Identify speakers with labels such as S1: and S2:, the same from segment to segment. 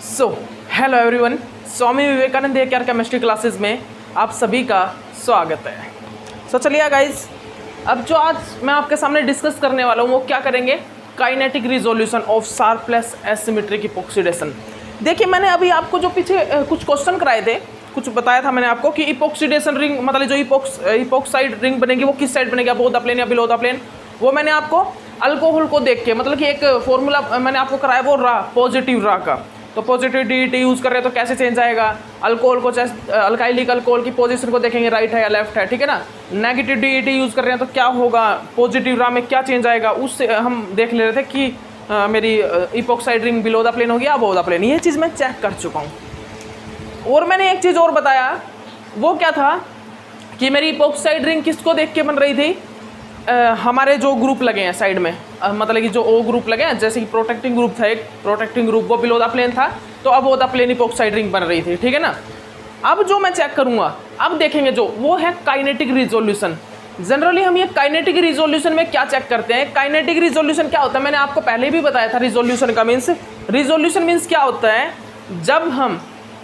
S1: So hello everyone, Swami Vivekananda care chemistry classes में आप सभी का स्वागत है। चलिए गाइस, अब जो आज मैं आपके सामने डिस्कस करने वाला हूँ वो क्या करेंगे, kinetic resolution of Sharpless asymmetric epoxidation. देखिए, मैंने अभी आपको जो पीछे कुछ क्वेश्चन कराए थे, कुछ बताया था मैंने आपको कि इपोक्सीडेशन रिंग मतलब जो इपोक्साइड रिंग बनेगी वो किस साइड बनेगी, अबोव द प्लेन या बिलो द प्लेन। वो मैंने आपको अल्कोहल को देख के मतलब कि एक फॉर्मूला मैंने आपको कराया वो पॉजिटिव का, तो पॉजिटिव डी यूज़ कर रहे हैं तो कैसे चेंज आएगा। अल्कोहल को अल्काइलिक अल्कोहल की पोजीशन को देखेंगे, राइट है या लेफ्ट है, ठीक है ना। नेगेटिव डी यूज़ कर रहे हैं तो क्या होगा, पॉजिटिव रा में क्या चेंज आएगा, उससे हम देख ले रहे थे कि मेरी epoxide ring below the plane होगी या अबोव द प्लेन। ये चीज़ मैं चेक कर चुका हूँ। और मैंने एक चीज़ और बताया, वो क्या था कि मेरी इपोक्साइड रिंग किसको देख के बन रही थी, हमारे जो ग्रुप लगे हैं साइड में, मतलब कि जो ओ ग्रुप लगे हैं, जैसे कि प्रोटेक्टिंग ग्रुप था, एक प्रोटेक्टिंग ग्रुप वो बिलो द प्लेन था, तो अब वो द प्लेन इपोक्साइड रिंग बन रही थी, ठीक है ना। अब जो मैं चेक करूंगा, अब देखेंगे जो वो है काइनेटिक रिजोल्यूशन। जनरली हम ये काइनेटिक रिजोल्यूशन में क्या चेक करते हैं, काइनेटिक रिजोल्यूशन क्या होता है, मैंने आपको पहले भी बताया था। रिजोल्यूशन का मीन्स, रिजोल्यूशन मीन्स क्या होता है, जब हम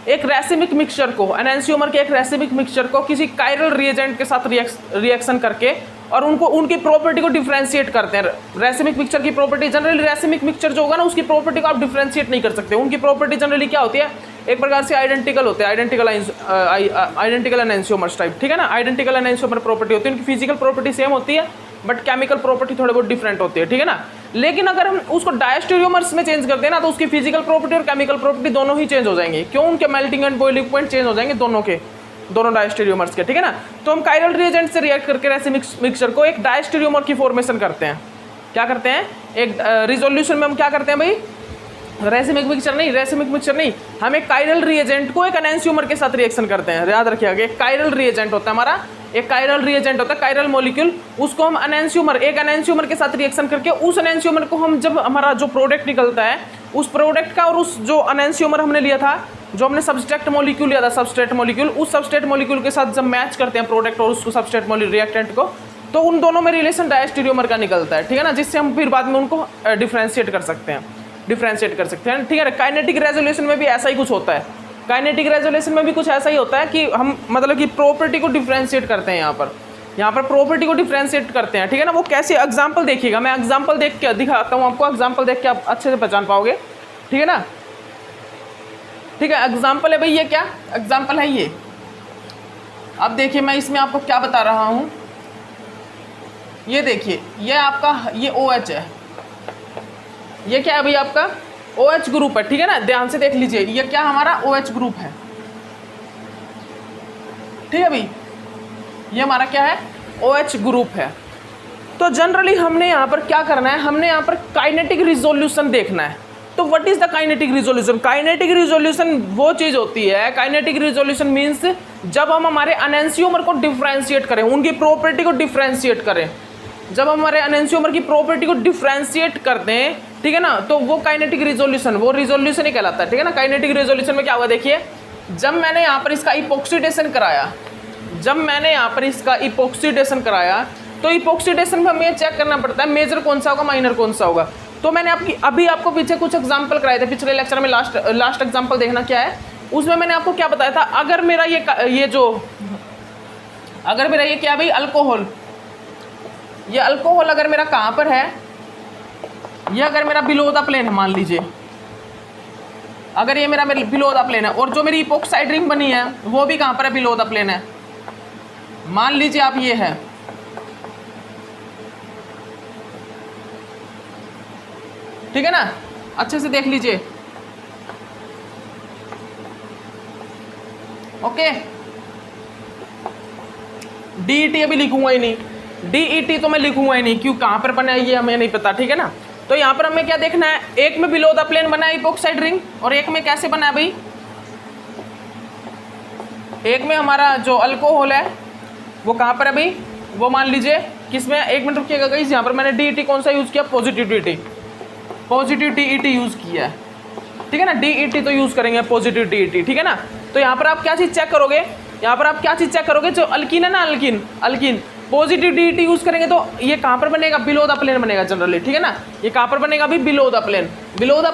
S1: एक रेसिमिक मिक्सचर को, एनेंशियोमर के एक रेसिमिक मिक्सचर को किसी कायरल रिएजेंट के साथ रिएक्शन करके और उनको उनकी प्रॉपर्टी को डिफरेंशिएट करते हैं। रेसिमिक मिक्सचर की प्रॉपर्टी, जनरली रेसिमिक मिक्सचर जो होगा ना उसकी प्रॉपर्टी को आप डिफरेंशिएट नहीं कर सकते। उनकी प्रॉपर्टी जनरली क्या होती है, एक प्रकार से आइडेंटिकल होते हैं, आइडेंटिकल एनेंशियोमर्स टाइप, ठीक है ना। आइडेंटिकल एनेंशियोमर प्रॉपर्टी होती है, उनकी फिजिकल प्रॉपर्टी सेम होती है बट केमिकल प्रॉपर्टी थोड़ी बहुत डिफरेंट होती है, ठीक है ना। लेकिन अगर हम उसको डायस्टेरियोमर्स में चेंज करते हैं ना, तो उसकी फिजिकल प्रॉपर्टी और केमिकल प्रॉपर्टी दोनों ही चेंज हो जाएंगे। क्यों, उनके melting and boiling point change हो जाएंगे दोनों डायस्टेरियोमर्स के, ठीक है ना। तो हम कायरल रिएजेंट से रिएक्ट करके रेसिमिक मिक्सचर को एक डायस्टेरियोमर की फॉर्मेशन करते हैं। क्या करते हैं, एक रिजोल्यूशन में हम क्या करते हैं भाई, रेसिमिक मिक्सचर नहीं, हम एक कायरल रिएजेंट को एक एनेंशियोमर के साथ रिएक्शन करते हैं। याद रखिएगा, एक कायरल रिएजेंट होता है हमारा, एक कायरल रिएजेंट होता है, कायरल मॉलिक्यूल, उसको हम एक एनेंशियोमर के साथ रिएक्शन करके उस एनेंशियोमर को हम, जब हमारा जो प्रोडक्ट निकलता है उस प्रोडक्ट का और उस जो एनेंशियोमर हमने लिया था, जो हमने सब्सट्रेट मॉलिक्यूल लिया था, सब्सट्रेट मॉलिक्यूल, उस सब्सट्रेट मॉलिक्यूल के साथ जब मैच करते हैं प्रोडक्ट और उसको सब्सट्रेट रिएक्टेंट को, तो उन दोनों में रिलेशन डायस्टेरियोमर का निकलता है, ठीक है ना, जिससे हम फिर बाद में उनको डिफ्रेंशिएट कर सकते हैं, ठीक है। काइनेटिक रेजोल्यूशन में भी ऐसा ही कुछ होता है, काइनेटिक रेजोल्यूशन में भी कुछ ऐसा ही होता है कि हम मतलब कि प्रॉपर्टी को डिफ्रेंशिएट करते हैं। यहाँ पर प्रॉपर्टी को डिफ्रेंशिएट करते हैं, ठीक है ना। वो कैसे, एग्जांपल देखिएगा, मैं एग्जांपल देख के दिखाता हूँ आपको, एग्जांपल देख के आप अच्छे से पहचान पाओगे, ठीक है ना। ठीक है, एग्जांपल है भाई, ये क्या एग्जांपल है ये। अब देखिए मैं इसमें आपको क्या बता रहा हूँ, ये देखिए, ये आपका ये OH है, ये क्या है भाई, आपका OH ग्रुप है, ठीक है ना। ध्यान से देख लीजिए, ये क्या हमारा OH ग्रुप है, ठीक है भाई, ये हमारा क्या है, OH ग्रुप है। तो जनरली हमने यहाँ पर क्या करना है, हमने यहाँ पर काइनेटिक रिजोल्यूशन देखना है। तो what is the kinetic resolution, kinetic resolution वो चीज़ होती है, काइनेटिक रिजोल्यूशन मीन्स जब हम हमारे एनेंशियोमर को डिफ्रेंशिएट करें, उनकी प्रॉपर्टी को डिफ्रेंशिएट करें, जब हमारे एनेंशियोमर की प्रॉपर्टी को डिफ्रेंशिएट करते हैं, ठीक है ना, तो वो काइनेटिक रिजोल्यूशन, वो रिजोल्यूशन ही कहलाता है, ठीक है ना। काइनेटिक रिजोल्यूशन में क्या हुआ, देखिए, जब मैंने यहाँ पर इसका इपोक्सीडेशन कराया, तो इपोक्सीडेशन में हमें चेक करना पड़ता है मेजर कौन सा होगा, माइनर कौन सा होगा। तो मैंने अभी आपको पीछे कुछ एग्जाम्पल कराए थे, पिछले लेक्चर में लास्ट एग्जाम्पल देखना क्या है, उसमें मैंने आपको क्या बताया था, अगर मेरा ये क्या भाई, अल्कोहल, ये अल्कोहल अगर मेरा कहाँ पर है, ये अगर मेरा बिलो द प्लेन है, मान लीजिए, अगर ये मेरा बिलो द प्लेन है, और जो मेरी इपोक्साइड रिंग बनी है वो भी कहाँ पर है, बिलो द प्लेन है, मान लीजिए आप ये है, ठीक है ना, अच्छे से देख लीजिए, ओके। DET अभी लिखूंगा ही नहीं, DET तो मैं लिखूंगा ही नहीं, क्यों, कहां पर बना है ये हमें नहीं पता, ठीक है ना। तो यहां पर हमें क्या देखना है, एक में बिलो द प्लेन बना है इपोक्साइड रिंग, और एक में कैसे बना है भाई, एक में हमारा जो अल्कोहल है वो कहां पर है भाई, वो मान लीजिए किसमें, एक मिनट रुकिएगा गाइस, यहाँ पर मैंने DET कौन सा यूज किया, पॉजिटिव DET यूज किया है, ठीक है ना। DET तो यूज करेंगे, पॉजिटिव DET, ठीक है ना। तो यहाँ पर आप क्या चीज चेक करोगे, जो अल्कीन है ना, अल्कीन पॉजिटिव DET यूज करेंगे तो ये कहाँ पर बनेगा, बिलो द प्लेन बनेगा जनरली, ठीक है ना। ये कहाँ पर बनेगा भी, बिलो द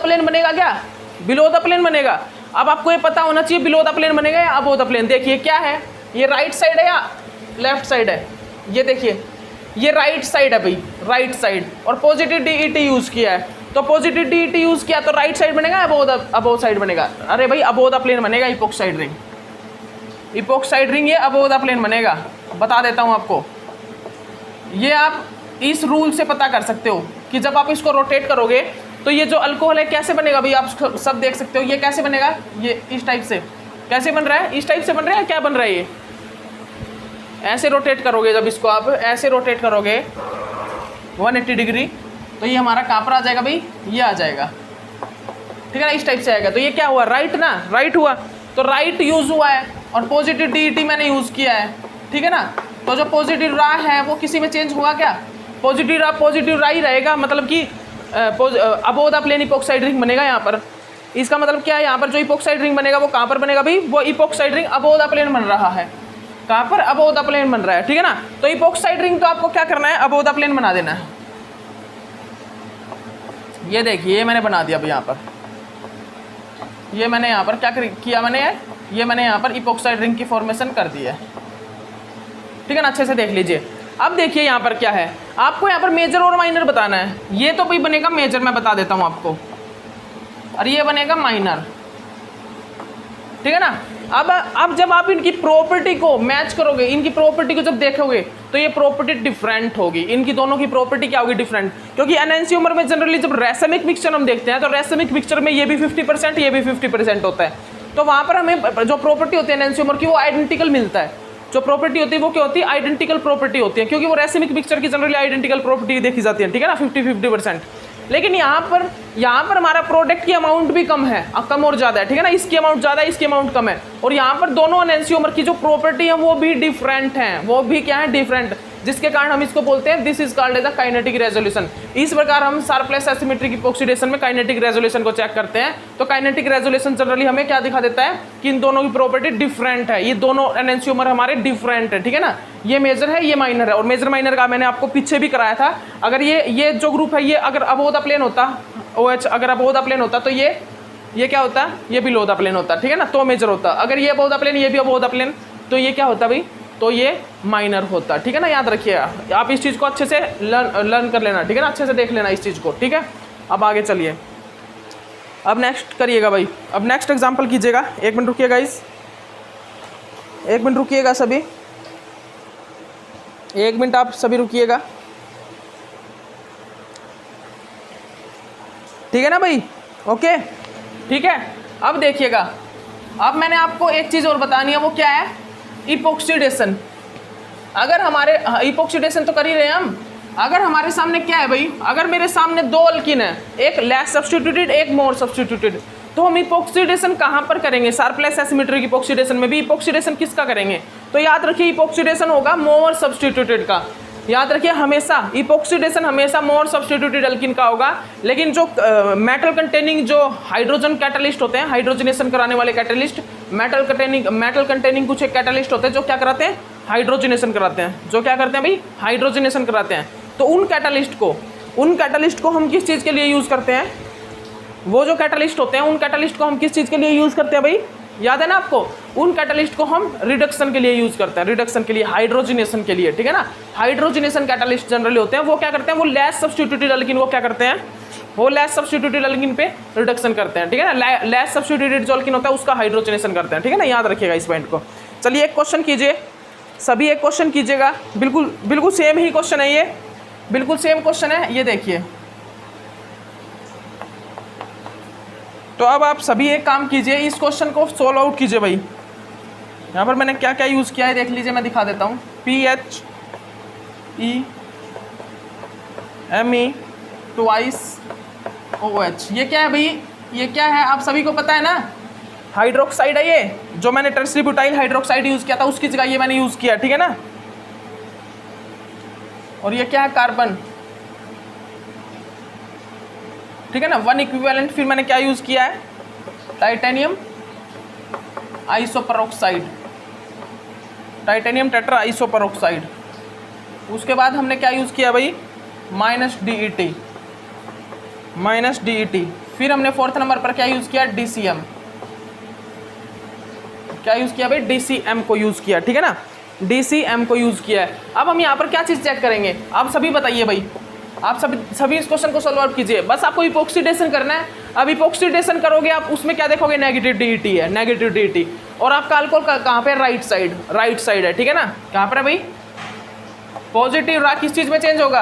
S1: प्लेन बनेगा क्या, बिलो द प्लेन बनेगा। अब आपको ये पता होना चाहिए बिलो द प्लेन बनेगा या अबव द प्लेन। देखिए क्या है, ये राइट साइड है या लेफ्ट साइड है, ये देखिए ये राइट साइड है भाई, राइट साइड, और पॉजिटिव DET यूज किया है, तो पॉजिटिव DET यूज किया तो राइट साइड बनेगा अबव साइड बनेगा। अरे भाई अबव द प्लेन बनेगा इपोक्साइड रिंग, इपोक्साइड रिंग ये अबव द प्लेन बनेगा। बता देता हूँ आपको, ये आप इस रूल से पता कर सकते हो कि जब आप इसको रोटेट करोगे तो ये जो अल्कोहल है कैसे बनेगा भाई, आप सब देख सकते हो ये कैसे बनेगा, ये इस टाइप से कैसे बन रहा है, इस टाइप से बन रहा है, क्या बन रहा है ये, ऐसे रोटेट करोगे, जब इसको आप ऐसे रोटेट करोगे 180 डिग्री तो ये हमारा कहाँ पर आ जाएगा भाई, ये आ जाएगा, ठीक है ना, इस टाइप से आएगा। तो ये क्या हुआ, राइट ना, राइट हुआ, तो राइट यूज हुआ है और पॉजिटिव DET मैंने यूज किया है, ठीक है ना। तो जो पॉजिटिव रा है वो किसी में चेंज हुआ क्या, पॉजिटिव रा ही रहेगा, मतलब कि above the plane epoxide ring बनेगा यहाँ पर। इसका मतलब क्या है, यहाँ पर जो इपोक्साइड रिंग बनेगा वो कहाँ पर बनेगा भाई, वो epoxide ring above the plane बन रहा है, कहाँ पर, अबव द प्लेन बन रहा है, ठीक है ना। तो इपोक्साइड रिंग तो आपको क्या करना है, अबव द प्लेन बना देना है। ये देखिए ये मैंने बना दिया भाई यहाँ पर, ये मैंने यहाँ पर क्या किया, ये मैंने यहाँ पर इपोक्साइड रिंग की फॉर्मेशन कर दी है, ठीक है ना, अच्छे से देख लीजिए। अब देखिए यहाँ पर क्या है, आपको यहाँ पर मेजर और माइनर बताना है। ये तो भाई बनेगा मेजर, मैं बता देता हूँ आपको, और ये बनेगा माइनर, ठीक है ना। अब जब आप इनकी प्रॉपर्टी को मैच करोगे, इनकी प्रॉपर्टी को जब देखोगे तो ये प्रॉपर्टी डिफरेंट होगी, इनकी दोनों की प्रॉपर्टी क्या होगी, डिफरेंट। क्योंकि एनेंशियोमर में जनरली जब रेसमिक मिक्सचर हम देखते हैं तो रेसमिक मिक्सचर में ये भी 50% ये भी 50% होता है, तो वहाँ पर हमें जो प्रॉपर्टी होती है एनेंशियोमर की वो आइडेंटिकल मिलता है। जो प्रॉपर्टी होती है वो क्या होती है, आइडेंटिकल प्रॉपर्टी होती है, क्योंकि वो रेसिमिक मिक्सचर की जनरली आइडेंटिकल प्रॉपर्टी देखी जाती है, ठीक है ना, 50-50%। लेकिन यहाँ पर हमारा प्रोडक्ट की अमाउंट भी कम है, कम और ज़्यादा है, ठीक है ना, इसकी अमाउंट ज़्यादा है, इसकी अमाउंट कम है, और यहाँ पर दोनों एनेंशियोमर की जो प्रॉपर्टी है वो भी डिफरेंट हैं, वो भी क्या है, डिफरेंट, जिसके कारण हम इसको बोलते हैं this is called as a kinetic resolution. इस प्रकार हम शार्पलेस एसिमेट्रिक इपोक्सिडेशन में काइनेटिक रेजोल्यूशन को चेक करते हैं। तो काइनेटिक रेजोल्यूशन जनरली हमें क्या दिखा देता है कि इन दोनों की प्रॉपर्टी डिफरेंट है, ये दोनों एनेंशियोमर हमारे डिफरेंट है, ठीक है ना। ये मेजर है, ये माइनर है, और मेजर माइनर का मैंने आपको पीछे भी कराया था। अगर ये जो ग्रुप है ये अगर अबव द प्लेन होता, OH अगर अबव द प्लेन होता तो ये क्या होता, ये बिलो द प्लेन होता, ठीक है ना, तो मेजर होता। अगर ये अबव द प्लेन, ये भी अबव द प्लेन, तो ये क्या होता भाई, तो ये माइनर होता, ठीक है ना। याद रखिएगा, आप इस चीज़ को अच्छे से लर्न कर लेना, ठीक है ना, अच्छे से देख लेना इस चीज़ को, ठीक है। अब आगे चलिए, अब नेक्स्ट करिएगा भाई, अब नेक्स्ट एग्जांपल कीजिएगा। 1 मिनट रुकिएगा, 1 मिनट रुकिएगा सभी, 1 मिनट आप सभी रुकिएगा, ठीक है ना भाई, ओके, ठीक है। अब देखिएगा, अब मैंने आपको एक चीज़ और बतानी है, वो क्या है, इपोक्सिडेशन। अगर हमारे इपोक्सिडेशन तो कर ही रहे हैं हम, अगर हमारे सामने क्या है भाई, अगर मेरे सामने 2 अल्कीन है, एक लेस सब्स्टिट्यूटेड एक मोर सब्स्टिट्यूटेड, तो हम इपोक्सिडेशन कहाँ पर करेंगे, शार्पलेस एसिमेट्रिक इपोक्सिडेशन में भी इपोक्सिडेशन किसका करेंगे, तो याद रखिए इपोक्सिडेशन होगा मोर सब्स्टिट्यूटेड का। याद रखिए हमेशा इपोक्सिडेशन हमेशा मोर सब्स्टिट्यूटेड अल्कीन का होगा। लेकिन जो मेटल कंटेनिंग जो हाइड्रोजन कैटलिस्ट होते हैं, हाइड्रोजनेशन कराने वाले कैटलिस्ट, मेटल कंटेनिंग कुछ एक कैटलिस्ट होते हैं जो क्या कराते हैं, हाइड्रोजनेशन कराते हैं, जो क्या करते हैं भाई, हाइड्रोजनेशन कराते हैं। तो उन कैटलिस्ट को हम किस चीज़ के लिए यूज़ करते हैं, वो जो कैटलिस्ट होते हैं उन कैटलिस्ट को हम किस चीज़ के लिए यूज़ करते हैं भाई, याद है ना आपको, उन कैटलिस्ट को हम रिडक्शन के लिए यूज़ करते हैं, रिडक्शन के लिए, हाइड्रोजनेशन के लिए, ठीक है ना। हाइड्रोजनेशन कैटलिस्ट जनरली होते हैं, वो क्या करते हैं, वो लेस सब्स्टिट्यूटेड अल्कीन को क्या करते हैं, वो लेस सब्स्टिट्यूटेड अल्कीन पे रिडक्शन करते हैं, ठीक है ना। लेस सब्स्टिट्यूटेड जो अल्कीन होता है उसका हाइड्रोजनेशन करते हैं, ठीक है ना, याद रखिएगा इस पॉइंट को। चलिए एक क्वेश्चन कीजिए सभी, एक क्वेश्चन कीजिएगा, बिल्कुल सेम ही क्वेश्चन है, ये बिल्कुल सेम क्वेश्चन है, ये देखिए। तो अब आप सभी एक काम कीजिए, इस क्वेश्चन को सोल्व आउट कीजिए भाई। यहाँ पर मैंने क्या क्या यूज़ किया है देख लीजिए, मैं दिखा देता हूँ। PHEME ट्वाइस OH, ये क्या है भाई, ये क्या है आप सभी को पता है ना, हाइड्रोक्साइड है ये, जो मैंने टर्सरी ब्यूटाइल हाइड्रोक्साइड यूज़ किया था उसकी जगह ये मैंने यूज़ किया, ठीक है ना। और ये क्या है, कार्बन, ठीक है ना, 1 इक्विवेलेंट। फिर मैंने क्या यूज़ किया है, टाइटेनियम आइसोपरऑक्साइड, टाइटेनियम टेट्रा आइसोपरऑक्साइड। उसके बाद हमने क्या यूज़ किया भाई, -DET। फिर हमने फोर्थ नंबर पर क्या यूज़ किया, DCM। क्या यूज़ किया भाई, DCM को यूज़ किया, ठीक है ना, DCM को यूज़ किया है। अब हम यहाँ पर क्या चीज़ चेक करेंगे, आप सभी बताइए भाई, आप सभी इस क्वेश्चन को सॉल्व आउट कीजिए। बस आपको इपोक्सीडेशन करना है। अब इपोक्सीडेशन करोगे आप, उसमें क्या देखोगे, नेगेटिव DET है, नेगेटिव DET। और आपका अल्कोहल कहाँ पे, राइट साइड है, ठीक है ना। कहाँ पर है भाई, पॉजिटिव रा किस चीज़ में चेंज होगा,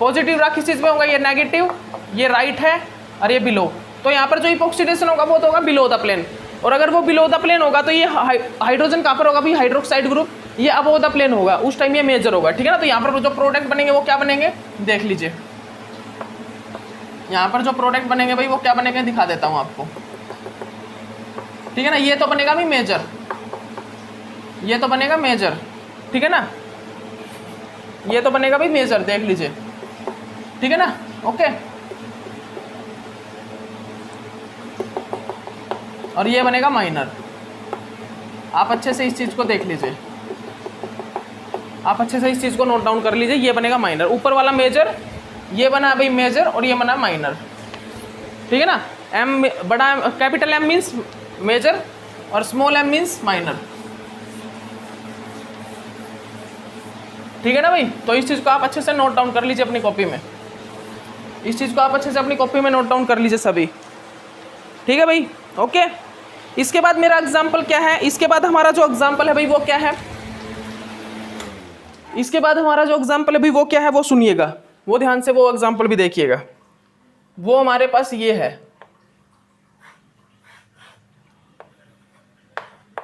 S1: पॉजिटिव रा किस चीज़ में होगा, ये नेगेटिव, ये राइट है और ये बिलो। तो यहाँ पर जो इपोक्सीडेशन होगा वो तो होगा बिलो द प्लेन। और अगर वो बिलो द प्लेन होगा तो ये हाइड्रोजन कहाँ पर होगा भाई, हाइड्रोक्साइड ग्रुप, ये अबव द प्लेन होगा, उस टाइम ये मेजर होगा, ठीक है ना। तो यहाँ पर जो प्रोडक्ट बनेंगे वो क्या बनेंगे, देख लीजिए। यहाँ पर जो प्रोडक्ट बनेंगे भाई वो क्या बनेंगे, दिखा देता हूँ आपको, ठीक है ना। ये तो बनेगा भाई मेजर, ये तो बनेगा मेजर, ठीक है ना, ये तो बनेगा भाई मेजर, देख लीजिए, ठीक है ना, ओके। और ये बनेगा माइनर। आप अच्छे से इस चीज़ को देख लीजिए, आप अच्छे से इस चीज़ को नोट डाउन कर लीजिए, ये बनेगा माइनर। ऊपर वाला मेजर, ये बना भाई मेजर और ये बना माइनर, ठीक है ना। एम बड़ा, कैपिटल एम मीन्स मेजर और स्मॉल एम मीन्स माइनर, ठीक है ना भाई। तो इस चीज़ को आप अच्छे से नोट डाउन कर लीजिए अपनी कॉपी में, इस चीज़ को आप अच्छे से अपनी कॉपी में नोट डाउन कर लीजिए सभी, ठीक है भाई, ओके। इसके बाद मेरा एग्जाम्पल क्या है, इसके बाद हमारा जो एग्जाम्पल है भाई वो क्या है, इसके बाद हमारा जो एग्जाम्पल है भाई वो क्या है, वो सुनिएगा, वो ध्यान से वो एग्जाम्पल भी देखिएगा। वो हमारे पास ये है,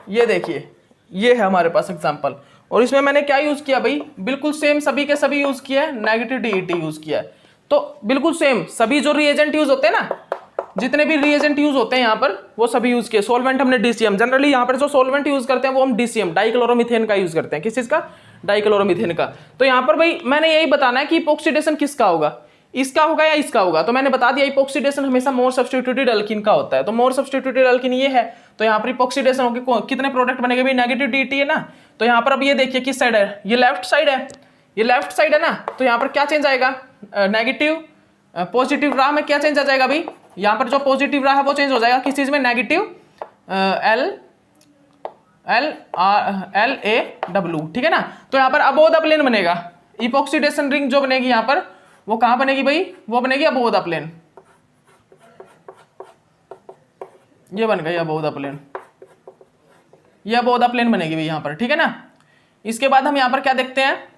S1: ये देखिए, ये है हमारे पास एग्जाम्पल। और इसमें मैंने क्या यूज किया भाई, बिल्कुल सेम सभी के सभी यूज किया है, नेगेटिव DET यूज किया है। तो बिल्कुल सेम सभी जो रिएजेंट यूज होते हैं ना, जितने भी रिएजेंट यूज होते हैं यहाँ पर वो सभी यूज किए। सोलवेंट हमने DCM, जनरली यहाँ पर जो सोलवेंट यूज करते हैं वो हम DCM, डाइक्लोरोमीथेन का यूज करते हैं। किस चीज का, डाइक्लोरोमीथेन का। तो यहाँ पर भाई मैंने यही बताना है कि इपोक्सीडेशन किसका होगा, इसका होगा या इसका होगा। तो मैंने बता दिया इपोक्सीडेशन हमेशा मोर सब्स्टिट्यूटेड अल्कीन का होता है। तो मोर सब्स्टिट्यूटेड अल्कीन ये है, तो यहाँ पर इपोक्सीडेशन होगी, कितने प्रोडक्ट बनेंगे भाई, नेगेटिव DET है ना। तो यहाँ पर अब ये देखिए किस साइड है, ये लेफ्ट साइड है, ये लेफ्ट साइड है ना। तो यहाँ पर क्या चेंज आएगा, नेगेटिव, पॉजिटिव राह में क्या चेंज आ जाएगा भाई, यहाँ पर जो पॉजिटिव राह है वो चेंज हो जाएगा किस चीज में, नेगेटिव LAW, ठीक है ना। तो यहाँ पर अबोव द प्लेन बनेगा, इपोक्सीडेशन रिंग जो बनेगी यहाँ पर वो कहाँ बनेगी भाई, वो बनेगी अबोव द प्लेन, ये बन गई अबोव द प्लेन, ये अबोव द प्लेन बनेगी भाई यहाँ पर, ठीक है ना। इसके बाद हम यहाँ पर क्या देखते हैं,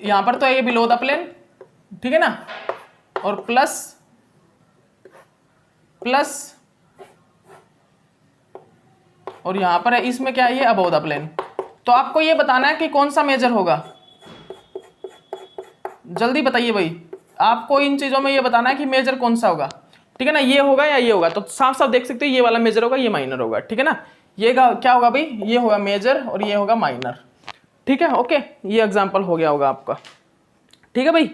S1: यहाँ पर तो ये बिलो द प्लेन, ठीक है ना, और प्लस और यहां पर है, इसमें क्या है, ये अबोव द प्लेन। तो आपको ये बताना है कि कौन सा मेजर होगा, जल्दी बताइए भाई, आपको इन चीजों में ये बताना है कि मेजर कौन सा होगा, ठीक है ना, ये होगा या ये होगा। तो साफ साफ देख सकते हो ये वाला मेजर होगा, ये माइनर होगा, ठीक है ना। ये क्या होगा भाई, ये होगा मेजर और ये होगा माइनर, ठीक है, ओके। ये एग्जाम्पल हो गया होगा आपका, ठीक है भाई,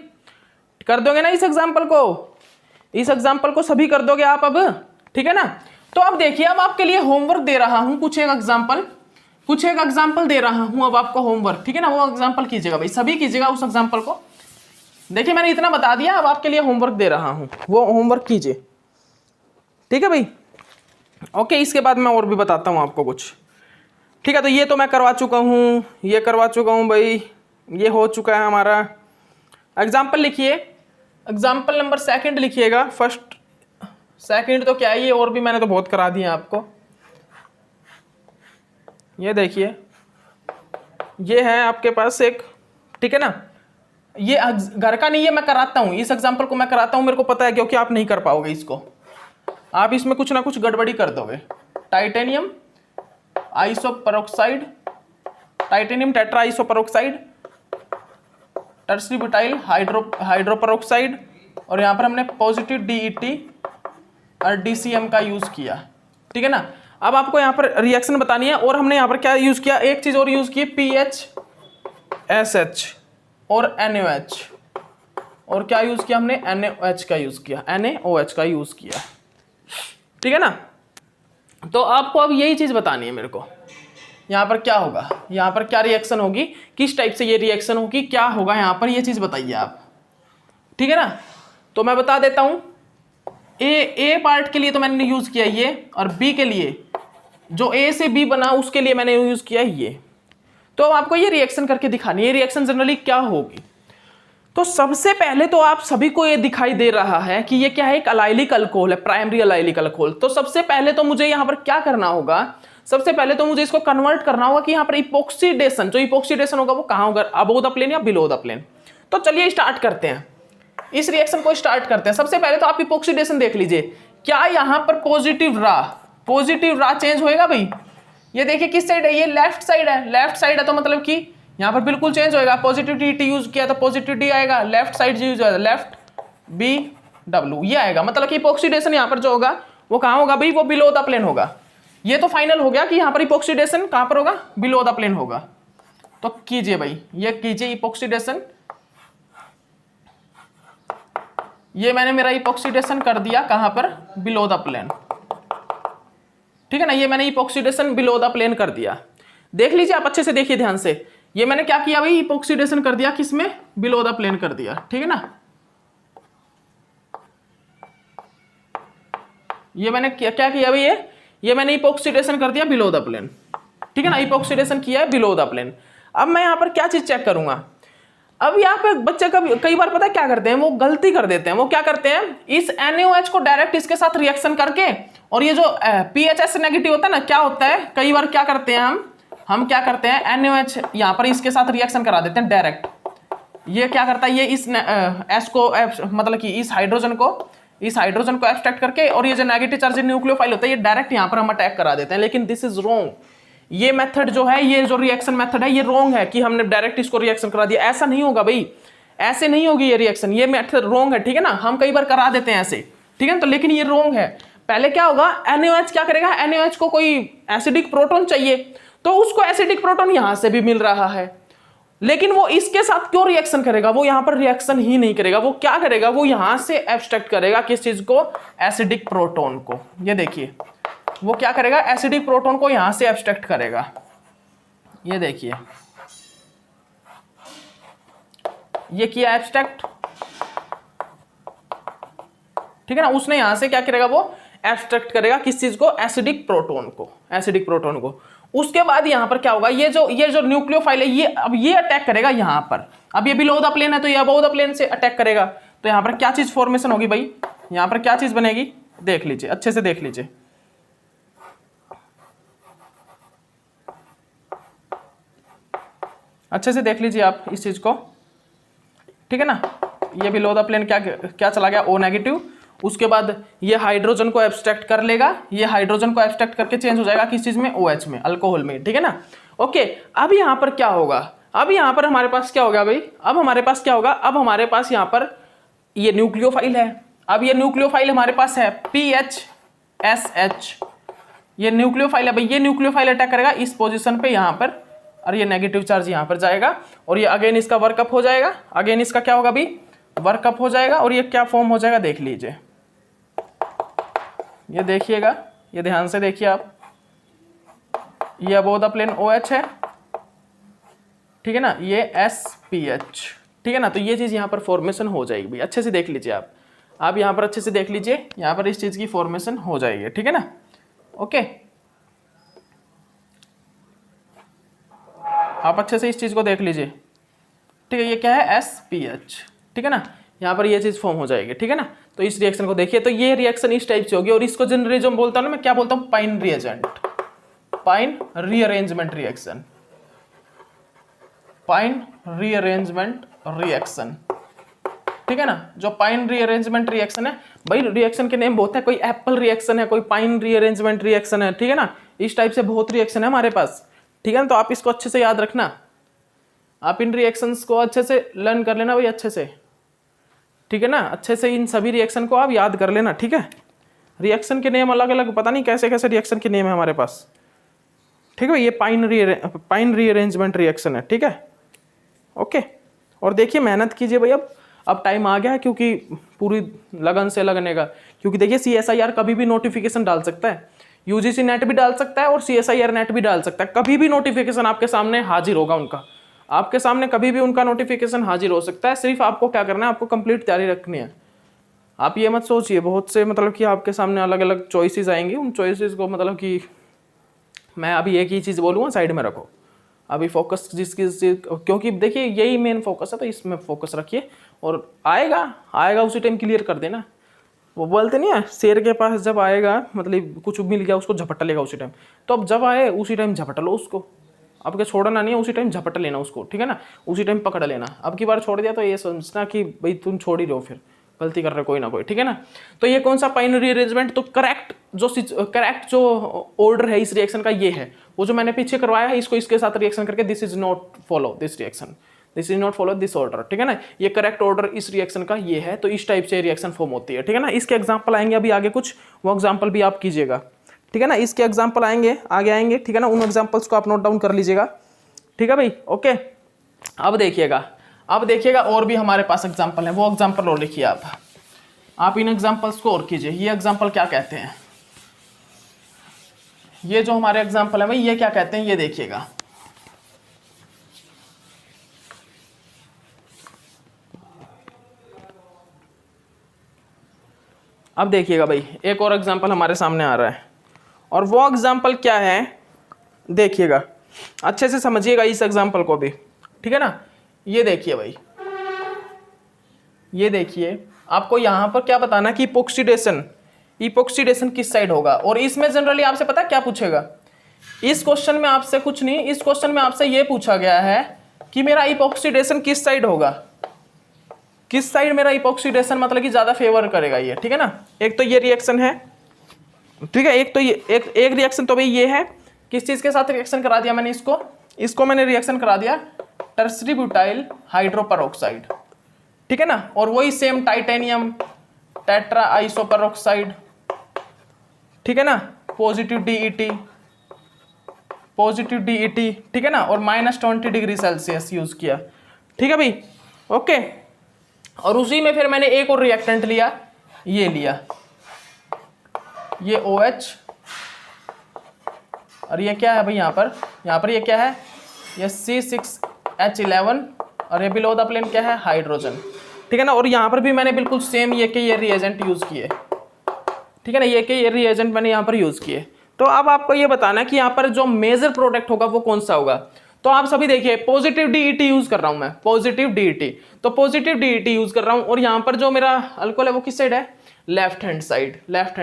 S1: कर दोगे ना इस एग्जाम्पल को, इस एग्जाम्पल को सभी कर दोगे आप अब, ठीक है ना। तो अब देखिए, अब आपके लिए होमवर्क दे रहा हूं, कुछ एक एग्जाम्पल दे रहा हूं अब आपको होमवर्क, ठीक है ना। वो एग्जाम्पल कीजिएगा भाई, सभी कीजिएगा उस एग्जाम्पल को। देखिए मैंने इतना बता दिया, अब आपके लिए होमवर्क दे रहा हूं, वो होमवर्क कीजिए, ठीक है भाई, ओके। इसके बाद मैं और भी बताता हूं आपको कुछ, ठीक है। तो ये तो मैं करवा चुका हूं, ये करवा चुका हूं भाई, ये हो चुका है हमारा। एग्जाम्पल लिखिए, एग्जाम्पल नंबर 2 लिखिएगा, फर्स्ट सेकंड तो क्या है, ये और भी मैंने तो बहुत करा दिए आपको। ये देखिए, ये है आपके पास एक, ठीक है ना, ये घर का नहीं है, मैं कराता हूं, इस एग्जाम्पल को मैं कराता हूं, मेरे को पता है, क्योंकि आप नहीं कर पाओगे इसको, आप इसमें कुछ ना कुछ गड़बड़ी कर दोगे। Titanium isopropoxide, titanium tetra isopropoxide, tertiary butyl hydroperoxide, और यहाँ पर हमने पॉजिटिव DET और DCM का यूज किया, ठीक है ना। अब आपको यहाँ पर रिएक्शन बतानी है, और हमने यहाँ पर क्या यूज किया, एक चीज और यूज की, PHSH और NaOH, और क्या यूज किया हमने, NaOH का यूज किया, NaOH का यूज किया, ठीक है ना। तो आपको अब यही चीज बतानी है मेरे को, यहाँ पर क्या होगा, यहाँ पर क्या रिएक्शन होगी, किस टाइप से ये रिएक्शन होगी, क्या होगा यहाँ पर, ये चीज बताइए आप, ठीक है ना। तो मैं बता देता हूँ, ए पार्ट के लिए तो मैंने यूज किया ये, और बी के लिए जो ए से बी बना उसके लिए मैंने यूज किया ये। तो आपको ये रिएक्शन करके दिखानी है, रिएक्शन जनरली क्या होगी। तो सबसे पहले तो आप सभी को ये दिखाई दे रहा है कि ये क्या है, एक अलाइलिक अल्कोहल है, प्राइमरी अलाइलिक अल्कोहल। तो सबसे पहले तो मुझे यहां पर क्या करना होगा, सबसे पहले तो मुझे इसको कन्वर्ट करना होगा कि यहां पर इपोक्सीडेशन, जो इपोक्सीडेशन होगा वो कहां होगा, अबव द प्लेन या बिलो द प्लेन। तो चलिए स्टार्ट करते हैं, इस रिएक्शन को स्टार्ट करते हैं। सबसे पहले तो आप इपोक्सीडेशन देख लीजिए, क्या यहां पर पॉजिटिव रा चेंज होएगा भाई। ये देखिए किस साइड है, ये लेफ्ट साइड है, लेफ्ट साइड है तो मतलब कि यहां पर बिल्कुल चेंज होएगा। पॉजिटिविटी यूज किया तो पॉजिटिविटी आएगा, लेफ्ट साइड यूज होगा लेफ्ट बी डब्ल्यू, ये आएगा। मतलब कि इपोक्सीडेशन यहां पर जो होगा वो कहां होगा भाई, वो बिलो द प्लेन होगा। ये तो फाइनल हो गया कि यहां पर इपोक्सीडेशन कहां पर होगा, बिलो द प्लेन होगा। तो कीजिए भाई, ये कीजिए इपोक्सीडेशन। ये मैंने मेरा इपोक्सीडेशन कर दिया कहां पर, बिलो द प्लेन, ठीक है ना। ये मैंने इपोक्सीडेशन बिलो द प्लेन कर दिया। देख लीजिए आप अच्छे से देखिए ध्यान से, ये मैंने क्या किया भाई, इपोक्सीडेशन कर दिया किसमें, बिलो द प्लेन कर दिया, ठीक है ना। ये मैंने क्या किया भाई, ये मैंने इपोक्सीडेशन कर दिया बिलो द प्लेन, ठीक है ना, इपोक्सीडेशन किया है बिलो द प्लेन। अब मैं यहां पर क्या चीज चेक करूंगा, अब यहाँ पे बच्चे कई बार पता है क्या करते हैं, वो गलती कर देते हैं। वो क्या करते हैं, इस NaOH को डायरेक्ट इसके साथ रिएक्शन करके, और ये जो PHS नेगेटिव होता है ना, क्या होता है कई बार क्या करते हैं हम क्या करते हैं, NaOH यहाँ पर इसके साथ रिएक्शन करा देते हैं डायरेक्ट। ये क्या करता है, ये इस S को मतलब कि इस हाइड्रोजन को एब्स्ट्रैक्ट करके, और ये जो नेगेटिव चार्ज न्यूक्लियोफाइल होता है ये डायरेक्ट यहाँ पर हम अटैक करा देते हैं। लेकिन दिस इज रॉन्ग, ये मेथड जो है, ये जो रिएक्शन मेथड है ये रॉन्ग है कि हमने डायरेक्ट इसको रिएक्शन करा दिया। ऐसा नहीं होगा भाई, ऐसे नहीं होगी ये रिएक्शन, ये मेथड रॉन्ग है, ठीक है ना। हम कई बार करा देते हैं ऐसे, ठीक है, तो लेकिन ये रॉन्ग है। पहले क्या होगा, NaOH क्या करेगा, NaOH को कोई एसिडिक प्रोटॉन चाहिए तो उसको एसिडिक प्रोटॉन यहां से भी मिल रहा है, लेकिन वो इसके साथ क्यों रिएक्शन करेगा, वो यहां पर रिएक्शन ही नहीं करेगा। वो क्या करेगा, वो यहां से एब्स्ट्रैक्ट करेगा किस चीज को, एसिडिक प्रोटॉन को। ये देखिए वो क्या करेगा, एसिडिक प्रोटॉन को यहां से एब्स्ट्रैक्ट करेगा। ये देखिए ये किया एब्स्ट्रैक्ट, ठीक है ना। उसने यहां से क्या करेगा, वो एब्स्ट्रैक्ट करेगा किस चीज को, एसिडिक प्रोटॉन को। उसके बाद यहां पर क्या होगा, ये जो न्यूक्लियोफाइल है ये अब ये अटैक करेगा यहां पर। अब ये बिलो द प्लेन है तो ये अबव द प्लेन से अटैक करेगा। तो यहां पर क्या चीज फॉर्मेशन होगी भाई, यहां पर क्या चीज बनेगी, देख लीजिए अच्छे से देख लीजिए। अच्छे से देख लीजिए आप इस चीज को, ठीक है ना। ये बिलो द प्लेन क्या चला गया, O नेगेटिव। उसके बाद ये हाइड्रोजन को एब्स्ट्रैक्ट कर लेगा, ये हाइड्रोजन को एब्स्ट्रैक्ट करके चेंज हो जाएगा किस चीज में, OH में, अल्कोहल में, ठीक है ना। ओके, अब यहां पर क्या होगा, अब यहां पर हमारे पास क्या होगा भाई, अब हमारे पास क्या होगा, अब हमारे पास यहां पर ये न्यूक्लियोफाइल है। अब ये न्यूक्लियोफाइल हमारे पास है PHSH, ये न्यूक्लियोफाइल है भाई। ये न्यूक्लियोफाइल अटैक करेगा इस पोजिशन पे यहां पर, और ये नेगेटिव चार्ज यहां पर जाएगा, और ये अगेन इसका वर्कअप हो जाएगा, अगेन इसका क्या होगा भी, वर्कअप हो जाएगा। और ये क्या फॉर्म हो जाएगा, देख लीजिए, ये देखिएगा, ये ध्यान से देखिए आप, ये अबव द प्लेन OH है, ठीक है ना, ये SPH, ठीक है ना। तो ये चीज यहां पर फॉर्मेशन हो जाएगी भाई, अच्छे से देख लीजिए आप यहां पर अच्छे से देख लीजिए, यहां पर इस चीज की फॉर्मेशन हो जाएगी, ठीक है ना। ओके, आप अच्छे से इस चीज को देख लीजिए, ठीक है। ये क्या है, SPH, ठीक है ना, यहाँ पर ये चीज फॉर्म हो जाएगी, ठीक है ना। तो इस रिएक्शन को देखिए, तो ये रिएक्शन इस टाइप से होगी, और इसको जनरली जो बोलता हूं ना मैं, क्या बोलता हूँ, पाइन रीअरेंजमेंट रिएक्शन, ठीक है ना। जो पाइन रीअरेंजमेंट रिएक्शन है भाई, रिएक्शन के नेम बहुत है, कोई एप्पल रिएक्शन है, कोई पाइन रीअरेंजमेंट रिएक्शन है, ठीक है ना। इस टाइप से बहुत रिएक्शन है हमारे पास, ठीक है ना। तो आप इसको अच्छे से याद रखना, आप इन रिएक्शंस को अच्छे से लर्न कर लेना भाई, अच्छे से, ठीक है ना। अच्छे से इन सभी रिएक्शन को आप याद कर लेना, ठीक है। रिएक्शन के नेम अलग अलग, पता नहीं कैसे कैसे रिएक्शन के नेम है हमारे पास, ठीक है। ये पाइन रीअरेंजमेंट रिएक्शन है, ठीक है। ओके, और देखिए मेहनत कीजिए भाई, अब टाइम आ गया है, क्योंकि पूरी लगन से लगने का, क्योंकि देखिए CSIR कभी भी नोटिफिकेशन डाल सकता है, UGC नेट भी डाल सकता है और CSIR नेट भी डाल सकता है। कभी भी नोटिफिकेशन आपके सामने हाजिर होगा उनका, आपके सामने कभी भी उनका नोटिफिकेशन हाजिर हो सकता है। सिर्फ आपको क्या करना है, आपको कंप्लीट तैयारी रखनी है, आप ये मत सोचिए बहुत से मतलब कि आपके सामने अलग अलग चॉइसेस आएंगी, उन चॉइसेस को मतलब कि मैं अभी एक ही चीज़ बोलूँगा, साइड में रखो। अभी फोकस क्योंकि देखिए यही मेन फोकस है, तो इसमें फोकस रखिए और आएगा उसी टाइम क्लियर कर देना। वो बोलते नहीं है शेर के पास जब आएगा मतलब कुछ मिल गया उसको झपट लेगा उसी टाइम, तो अब जब आए उसी टाइम झपट लो उसको, अब के छोड़ना नहीं है, उसी टाइम झपट लेना उसको, ठीक है ना, उसी टाइम पकड़ लेना। अब की बार छोड़ दिया तो ये समझना कि भाई तुम छोड़ ही रहो, फिर गलती कर रहे कोई ना कोई, ठीक है ना। तो ये कौन सा बाइनरी अरेंजमेंट, तो करेक्ट जो ऑर्डर है इस रिएक्शन का ये है, वो जो मैंने पीछे करवाया है इसको इसके साथ रिएक्शन करके this is not follow this reaction, this is not follow this order, ठीक है ना। ये करेक्ट ऑर्डर इस रिएक्शन का ये है, तो इस टाइप से रिएक्शन फॉर्म होती है, ठीक है ना। इसके एग्जांपल आएंगे अभी आगे कुछ, वो एग्जांपल भी आप कीजिएगा, ठीक है ना। इसके एग्जांपल आएंगे आगे आएंगे, ठीक है ना, उन एग्जांपल्स को आप नोट डाउन कर लीजिएगा, ठीक है भाई, ओके। अब देखिएगा और भी हमारे पास एग्जांपल है, वो एग्जांपल और लिखिए आप इन एग्जांपल्स को और कीजिए। ये एग्जांपल क्या कहते हैं, ये जो हमारे एग्जांपल है भाई ये क्या कहते हैं, ये देखिएगा। अब देखिएगा भाई एक और एग्जांपल हमारे सामने आ रहा है, और वो एग्जांपल क्या है देखिएगा, अच्छे से समझिएगा इस एग्जांपल को भी, ठीक है ना। ये देखिए भाई, ये देखिए आपको यहां पर क्या बताना कि इपोक्सीडेशन किस साइड होगा, और इसमें जनरली आपसे पता क्या पूछेगा, इस क्वेश्चन में आपसे कुछ नहीं, इस क्वेश्चन में आपसे ये पूछा गया है कि मेरा इपोक्सीडेशन किस साइड होगा, किस साइड मेरा इपोक्सीडेशन मतलब कि ज्यादा फेवर करेगा ये, ठीक है ना। एक तो ये रिएक्शन है, ठीक है, एक तो ये एक रिएक्शन तो भाई ये है, किस चीज के साथ रिएक्शन करा दिया मैंने, इसको मैंने रिएक्शन करा दिया टर्सरी ब्यूटाइल हाइड्रोपेरोक्साइड, ठीक है ना, और वही सेम टाइटेनियम टेट्रा आइसोपेरोक्साइड, ठीक है ना, पॉजिटिव डीईटी, ठीक है ना, और -20 डिग्री सेल्सियस यूज किया, ठीक है भाई, ओके। और उसी में फिर मैंने एक और रिएक्टेंट लिया, ये OH, और ये क्या है भाई यहाँ पर ये क्या है, ये C6H11, और ये बिलो द प्लेन क्या है, हाइड्रोजन, ठीक है ना। और यहाँ पर भी मैंने बिल्कुल सेम ये रिएजेंट यूज किए, ठीक है ना, ये रिएजेंट मैंने यहाँ पर यूज किए। तो अब आपको ये बताना कि यहाँ पर जो मेजर प्रोडक्ट होगा वो कौन सा होगा। तो आप सभी देखिए पॉजिटिव डीईटी यूज कर रहा हूं मैं, पॉजिटिव डीईटी, तो पॉजिटिव डीईटी यूज कर रहा हूं, और यहाँ पर जो मेरा अल्कोहल है वो किस साइड है, लेफ्ट हैंड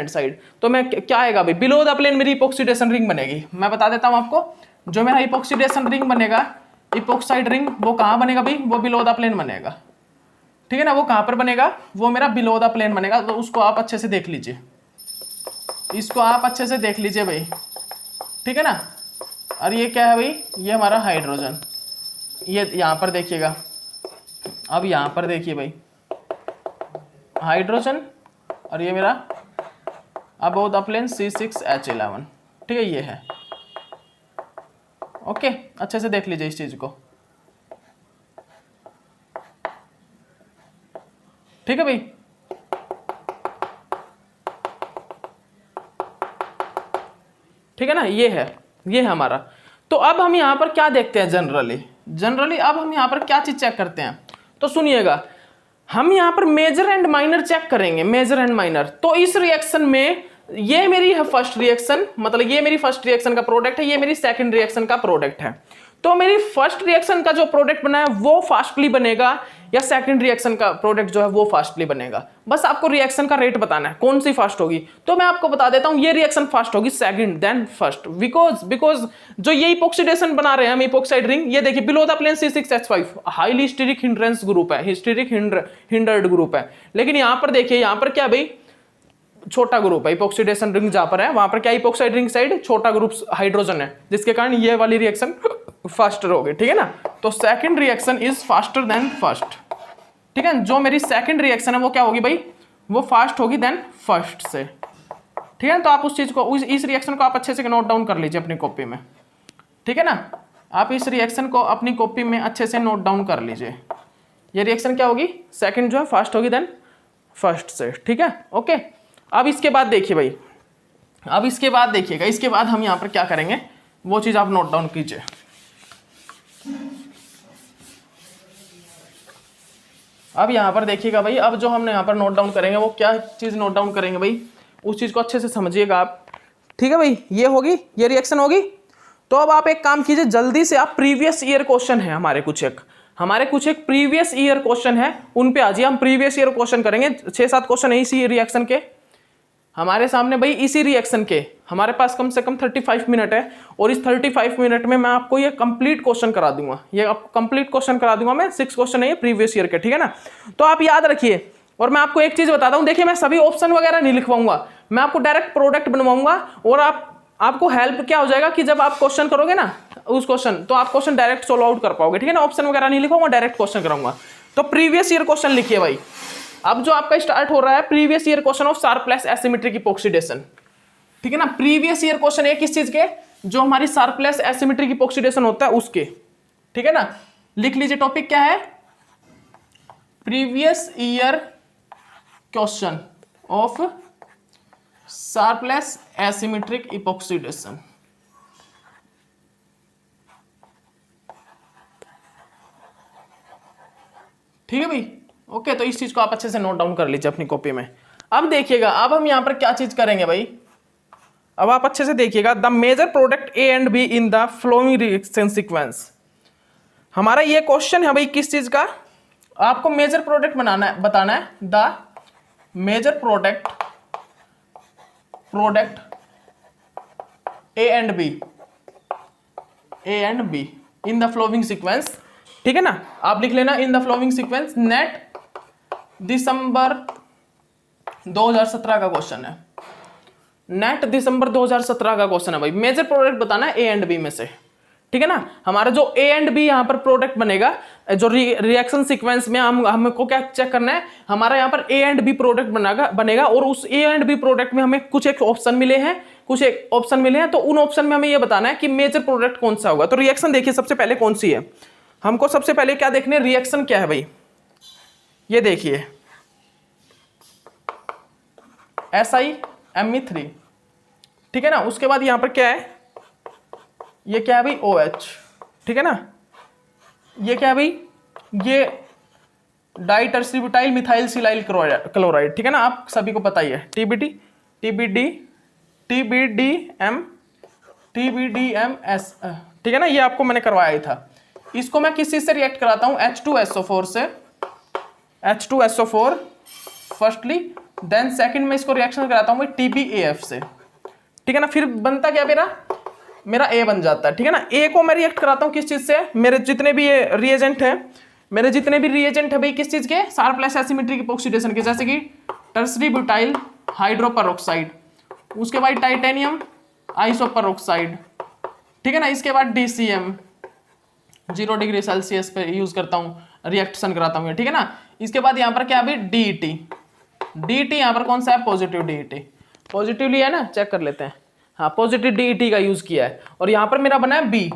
S1: साइड। तो मैं क्या आएगा भाई, बिलो द प्लेन मेरी इपोक्सीडेशन रिंग बनेगी। मैं बता देता हूं आपको, जो मेरा इपोक्सीडेशन रिंग बनेगा, इपोक्साइड रिंग, वो कहाँ बनेगा भाई, वो बिलो द प्लेन बनेगा, ठीक है ना। वो कहाँ पर बनेगा, वो मेरा बिलो द प्लेन बनेगा, तो उसको आप अच्छे से देख लीजिए, इसको आप अच्छे से देख लीजिए भाई, ठीक है ना। और ये क्या है भाई, ये हमारा हाइड्रोजन, ये यहाँ पर देखिएगा, अब यहाँ पर देखिए भाई हाइड्रोजन, और ये मेरा अबोव द प्लेन C6H11, ठीक है, ये है, ओके। अच्छे से देख लीजिए इस चीज को, ठीक है भाई। ठीक है ना, ये है हमारा। तो अब हम यहाँ पर क्या देखते हैं, जनरली अब हम यहाँ पर क्या चीज चेक करते हैं, तो सुनिएगा, हम यहाँ पर मेजर एंड माइनर चेक करेंगे, मेजर एंड माइनर। तो इस रिएक्शन में ये मेरी है फर्स्ट रिएक्शन, मतलब ये मेरी फर्स्ट रिएक्शन का प्रोडक्ट है, ये मेरी सेकंड रिएक्शन का प्रोडक्ट है। तो मेरी फर्स्ट रिएक्शन का जो प्रोडक्ट बना है वो फास्टली बनेगा, या सेकंड रिएक्शन का प्रोडक्ट जो है वो फास्टली बनेगा। बस आपको रिएक्शन का रेट बताना है कौन सी फास्ट होगी। तो मैं आपको बता देता हूं, ये रिएक्शन फास्ट होगी सेकंड देन फर्स्ट, बिकॉज जो ये इपोक्सीडेशन बना रहे हैं हम, इपोक्साइड रिंग, ये देखिए below the plane C6H5 highly steric hindrance group है, हिस्टेरिक हिंडर्ड ग्रुप है। लेकिन यहां पर देखिए, यहां पर क्या भाई, छोटा ग्रुप है, इपोक्सीडेशन रिंग जहां पर है वहां पर क्या, इपोक्साइड रिंग साइड छोटा ग्रुप हाइड्रोजन है, जिसके कारण ये वाली रिएक्शन फास्टर होगी, ठीक है ना। तो second reaction is faster than first, ठीक है। जो मेरी सेकंड रिएक्शन है वो क्या होगी भाई, वो फास्ट होगी देन फर्स्ट से, ठीक है। तो आप उस चीज को, इस रिएक्शन को आप अच्छे से नोट डाउन कर लीजिए अपनी कॉपी में, ठीक है ना। आप इस रिएक्शन को अपनी कॉपी में अच्छे से नोट डाउन कर लीजिए। ये रिएक्शन क्या होगी, सेकंड जो है फास्ट होगी देन फर्स्ट से, ठीक है, ओके। अब इसके बाद देखिए भाई, अब इसके बाद देखिएगा, इसके बाद हम यहाँ पर क्या करेंगे वो चीज आप नोट डाउन कीजिए। अब यहाँ पर देखिएगा भाई, अब जो हमने यहाँ पर नोट डाउन करेंगे वो क्या चीज़ नोट डाउन करेंगे भाई, उस चीज़ को अच्छे से समझिएगा आप। ठीक है भाई, ये होगी, ये रिएक्शन होगी। तो अब आप एक काम कीजिए, जल्दी से आप प्रीवियस ईयर क्वेश्चन है हमारे कुछ एक प्रीवियस ईयर क्वेश्चन है, उन पे आ जाइए। हम प्रीवियस ईयर क्वेश्चन करेंगे, 6-7 क्वेश्चन है इसी रिएक्शन के हमारे सामने भाई। इसी रिएक्शन के हमारे पास कम से कम 35 मिनट है, और इस 35 मिनट में मैं आपको ये कंप्लीट क्वेश्चन करा दूंगा, ये आपको कंप्लीट क्वेश्चन करा दूंगा मैं। 6 क्वेश्चन है ये प्रीवियस ईयर के, ठीक है ना। तो आप याद रखिए, और मैं आपको एक चीज बताता हूं, देखिए मैं सभी ऑप्शन वगैरह नहीं लिखवाऊंगा, मैं आपको डायरेक्ट प्रोडक्ट बनवाऊंगा। और आपको हेल्प क्या हो जाएगा कि जब आप क्वेश्चन करोगे ना उस क्वेश्चन, तो आप क्वेश्चन डायरेक्ट सोल्व आउट कर पाओगे, ठीक है ना। ऑप्शन वगैरह नहीं लिखवाऊंगा, डायरेक्ट क्वेश्चन कराऊंगा। तो प्रीवियस ईयर क्वेश्चन लिखिए भाई। अब जो आपका स्टार्ट हो रहा है previous year question of Sharpless asymmetric epoxidation, ठीक है ना। प्रीवियस ईयर क्वेश्चन है किस चीज के, जो हमारी शार्पलेस एसिमेट्रिक इपॉक्सीडेशन होता है उसके, ठीक है ना। लिख लीजिए टॉपिक क्या है, previous year question of Sharpless asymmetric epoxidation. ठीक है भाई, ओके। तो इस चीज को आप अच्छे से नोट डाउन कर लीजिए अपनी कॉपी में। अब देखिएगा, अब हम यहां पर क्या चीज करेंगे भाई, अब आप अच्छे से देखिएगा। The major product A and B in the following reaction sequence, हमारा ये क्वेश्चन है भाई किस चीज का, आपको मेजर प्रोडक्ट बनाना है, बताना है। The major product A and B in the following sequence, ठीक है ना। आप लिख लेना in the following sequence. NET दिसंबर 2017 का क्वेश्चन है, नेट दिसंबर 2017 का क्वेश्चन है भाई। मेजर प्रोडक्ट बताना है ए एंड बी में से, ठीक है ना। हमारा जो ए एंड बी यहाँ पर प्रोडक्ट बनेगा, जो रिएक्शन सीक्वेंस में हमको क्या चेक करना है, हमारा यहाँ पर ए एंड बी प्रोडक्ट बनेगा। और उस ए एंड बी प्रोडक्ट में हमें कुछ एक ऑप्शन मिले हैं, तो उन ऑप्शन में हमें ये बताना है कि मेजर प्रोडक्ट कौन सा होगा। तो रिएक्शन देखिए सबसे पहले कौन सी है, हमको सबसे पहले क्या देखने, रिएक्शन क्या है भाई। ये देखिए SiMe3, ठीक है ना। उसके बाद यहां पर क्या है, ये क्या है भाई OH, ठीक है ना। ये क्या है भाई, ये डाइटर्सिब्यूटाइल मिथाइल सिलाइल क्लोराइड, ठीक है ना। आप सभी को पता ही है, TBDMS, ठीक है ना। ये आपको मैंने करवाया ही था। इसको मैं किस चीज से रिएक्ट कराता हूं, H2SO4 से, H2SO4 फर्स्टली, देन सेकंड में इसको रिएक्शन कराता हूं TBAF से, ठीक है ना। फिर बनता क्या मेरा A बन जाता है, ठीक है ना। A को मैं रिएक्ट कराता हूं किस चीज से, मेरे जितने भी ये रिएजेंट है भाई किस चीज के, शार्पलेस एसिमेट्रिक इपॉक्सीडेशन के, जैसे कि टर्सरी ब्यूटाइल हाइड्रोपेरोक्साइड, उसके बाद टाइटेनियम आइसोपेरोक्साइड, ठीक है ना। इसके बाद DCM 0 डिग्री सेल्सियस पे यूज करता हूं, रिएक्शन कराता हूं, ठीक है ना। इसके बाद यहाँ पर क्या अभी DET यहाँ पर कौन सा है, पॉजिटिव DET, पॉजिटिवली है ना, चेक कर लेते हैं। हाँ, पॉजिटिव DET का यूज किया है, और यहाँ पर मेरा बना है B।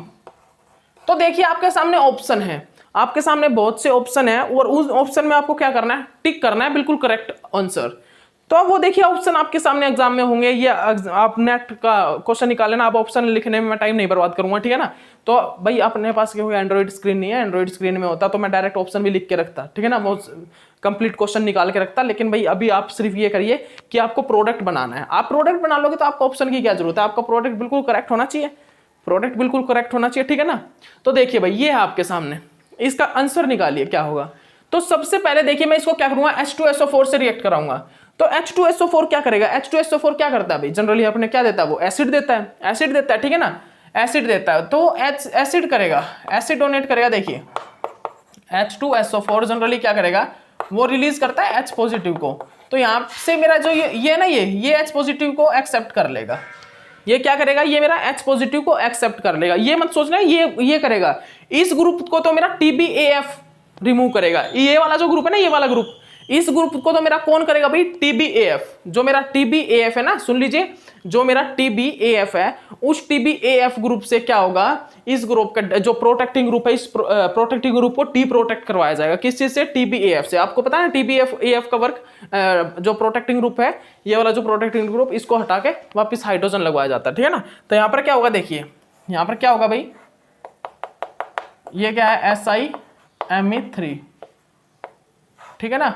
S1: तो देखिए आपके सामने ऑप्शन है, आपके सामने बहुत से ऑप्शन है, और उस ऑप्शन में आपको क्या करना है, टिक करना है बिल्कुल करेक्ट आंसर। तो अब वो देखिए ऑप्शन आपके सामने एग्जाम में होंगे, ये आप नेट का क्वेश्चन निकाल लेना, आप ऑप्शन लिखने में मैं टाइम नहीं बर्बाद करूंगा, ठीक है ना। तो भाई अपने पास क्योंकि एंड्रॉइड स्क्रीन नहीं है, एंड्रॉइड स्क्रीन में होता तो मैं डायरेक्ट ऑप्शन भी लिख के रखता, ठीक है ना, वो कंप्लीट क्वेश्चन निकाल के रखता। लेकिन भाई अभी आप सिर्फ ये करिए कि आपको प्रोडक्ट बनाना है, आप प्रोडक्ट बना लोगे तो आपको ऑप्शन की क्या जरूरत है, आपका प्रोडक्ट बिल्कुल करेक्ट होना चाहिए, ठीक है ना। तो देखिए भाई ये है आपके सामने, इसका आंसर निकालिए क्या होगा। तो सबसे पहले देखिए मैं इसको क्या करूंगा, H2SO4 से रिएक्ट कराऊंगा। तो H2SO4 क्या करेगा, H2SO4 क्या करता है भाई, जनरली अपने क्या देता है, वो एसिड देता है, ठीक है ना, एसिड देता है। तो एसिड करेगा, एसिड डोनेट करेगा। देखिए H2SO4 जनरली क्या करेगा, वो रिलीज करता है H पॉजिटिव को। तो यहाँ से मेरा जो ये ना, ये H पॉजिटिव को एक्सेप्ट कर लेगा। ये क्या करेगा, ये मेरा H पॉजिटिव को एक्सेप्ट कर लेगा। ये मत सोचना ये करेगा, इस ग्रुप को तो मेरा TBAF रिमूव करेगा। ये वाला जो ग्रुप है ना, ये वाला ग्रुप, इस ग्रुप को तो मेरा कौन करेगा भाई, TBAF। जो मेरा TBAF है ना, सुन लीजिए, जो मेरा TBAF है, उस TBAF ग्रुप से क्या होगा, इस ग्रुप का जो प्रोटेक्टिंग ग्रुप है, इस प्रोटेक्टिंग ग्रुप को टी प्रोटेक्ट करवाया जाएगा। किस चीज से, TBAF से। आपको पता है TBAF का वर्क, जो प्रोटेक्टिंग ग्रुप है, ये वाला जो प्रोटेक्टिंग ग्रुप, इसको हटा के वापिस हाइड्रोजन लगवाया जाता है, ठीक है ना। तो यहाँ पर क्या होगा, देखिए यहाँ पर क्या होगा भाई, ये क्या है, SiMe3, ठीक है ना,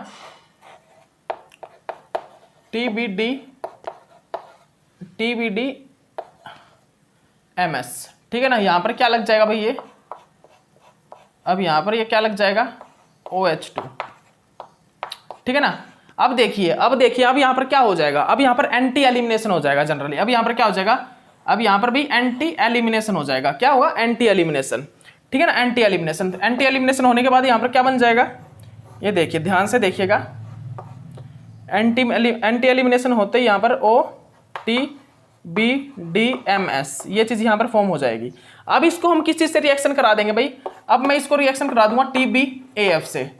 S1: TBD MS, ठीक है ना। यहां पर क्या लग जाएगा भाई ये, अब यहां पर ये क्या लग जाएगा OH2, ठीक है ना। अब देखिए अब यहां पर क्या हो जाएगा, अब यहां पर एंटी एलिमिनेशन हो जाएगा जनरली। अब यहां पर क्या हो जाएगा, अब यहां पर भी एंटी एलिमिनेशन हो जाएगा। क्या होगा, एंटी एलिमिनेशन, ठीक है ना, एंटी एलिमिनेशन। एंटी एलिमिनेशन होने के बाद यहां पर क्या बन जाएगा, ये देखिए ध्यान से देखिएगा, एंटी एलिमिनेशन होते ही यहाँ पर OTBDMS ये चीज यहाँ पर फॉर्म हो जाएगी। अब इसको हम किस चीज से रिएक्शन करा देंगे भाई, अब मैं इसको रिएक्शन करा दूंगा TBAF से।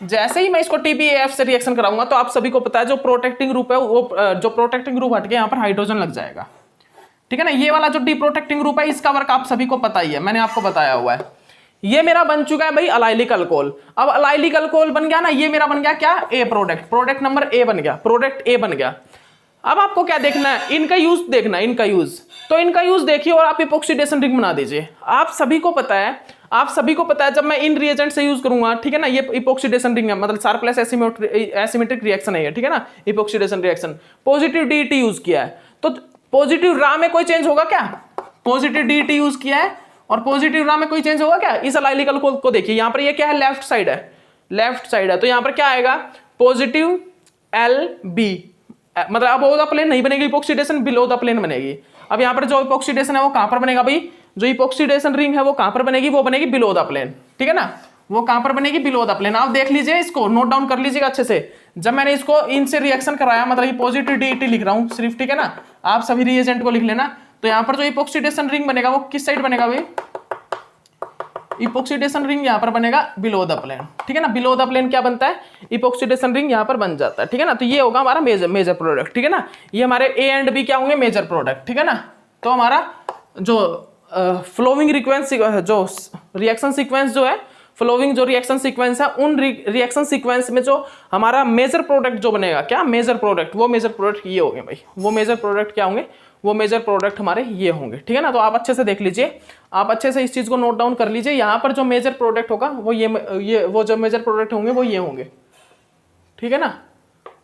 S1: जैसे ही मैं इसको TBAF से रिएक्शन कराऊंगा तो आप सभी को पता है जो प्रोटेक्टिंग ग्रुप है वो जो प्रोटेक्टिंग ग्रुप हट के यहाँ पर हाइड्रोजन लग जाएगा, ठीक है ना। ये वाला जो डिप्रोटेक्टिंग ग्रुप है इसका वर्क आप सभी को पता ही है, मैंने आपको बताया हुआ है। ये मेरा बन चुका है भाई अलाइलिक अल्कोहल। अब अलाइलिक अल्कोहल बन गया ना, ये मेरा बन गया क्या, ए प्रोडक्ट, प्रोडक्ट नंबर ए बन गया, प्रोडक्ट ए बन गया। अब आपको क्या देखना है, इनका यूज देखना है, इनका यूज। तो इनका यूज देखिए और आप इपोक्सीडेशन रिंग बना दीजिए। आप सभी को पता है जब मैं इन रिएजेंट से यूज करूंगा, ठीक है ना, ये इपोक्सीडेशन रिंग है, मतलब शार्पलेस एसिमेट्रिक रिएक्शन है ये, ठीक है ना, इपोक्सीडेशन रिएक्शन। पॉजिटिव DET यूज किया है तो पॉजिटिव रा में कोई चेंज होगा क्या, पॉजिटिव DET यूज किया है और पॉजिटिव रा में कोई चेंज होगा क्या। इस अलाइलिक अल्कोहल को देखिए, यहां पर ये क्या है, लेफ्ट साइड है, तो यहां पर क्या आएगा, पॉजिटिव LB, मतलब अब अबोव द प्लेन नहीं बनेगी इपोक्सीडेशन, बिलो द प्लेन बनेगी। अब यहां पर जो इपोक्सीडेशन है वो कहां पर बनेगा भाई, जो इपोक्सीडेशन रिंग है वो कहां पर बनेगी, वो बनेगी बिलो द प्लेन, ठीक है ना, वो कहां पर बनेगी, बिलो द प्लेन। आप देख लीजिए, इसको नोट डाउन कर लीजिएगा अच्छे से। जब मैंने इसको इनसे रिएक्शन कराया, मतलब पॉजिटिव DET लिख रहा हूं सिर्फ, ठीक है ना, आप सभी रिएजेंट को लिख लेना। तो यहां पर जो इपोक्सीडेशन रिंग बनेगा वो किस साइड बनेगा भाई, इपोक्सीडेशन रिंग यहां पर बनेगा बिलो द प्लेन, ठीक है ना। बिलो द प्लेन क्या बनता है, इपोक्सीडेशन रिंग यहां पर बन जाता है, ठीक है ना। तो ये होगा हमारा मेजर प्रोडक्ट, ठीक है ना। ये हमारे A एंड B क्या होंगे, मेजर प्रोडक्ट, ठीक है ना। तो हमारा जो फ्लोइंग रिक्वेंस, जो रिएक्शन सीक्वेंस जो है, फ्लोइंग जो रिएक्शन सीक्वेंस है, उन रिएक्शन सीक्वेंस में जो हमारा मेजर प्रोडक्ट जो बनेगा, क्या मेजर प्रोडक्ट, वो मेजर प्रोडक्ट ये होंगे भाई, वो मेजर प्रोडक्ट क्या होंगे, वो मेजर प्रोडक्ट हमारे ये होंगे, ठीक है ना। तो आप अच्छे से देख लीजिए, आप अच्छे से इस चीज को नोट डाउन कर लीजिए। यहाँ पर जो मेजर प्रोडक्ट होगा वो ये वो जो मेजर प्रोडक्ट होंगे वो ये होंगे, ठीक है ना।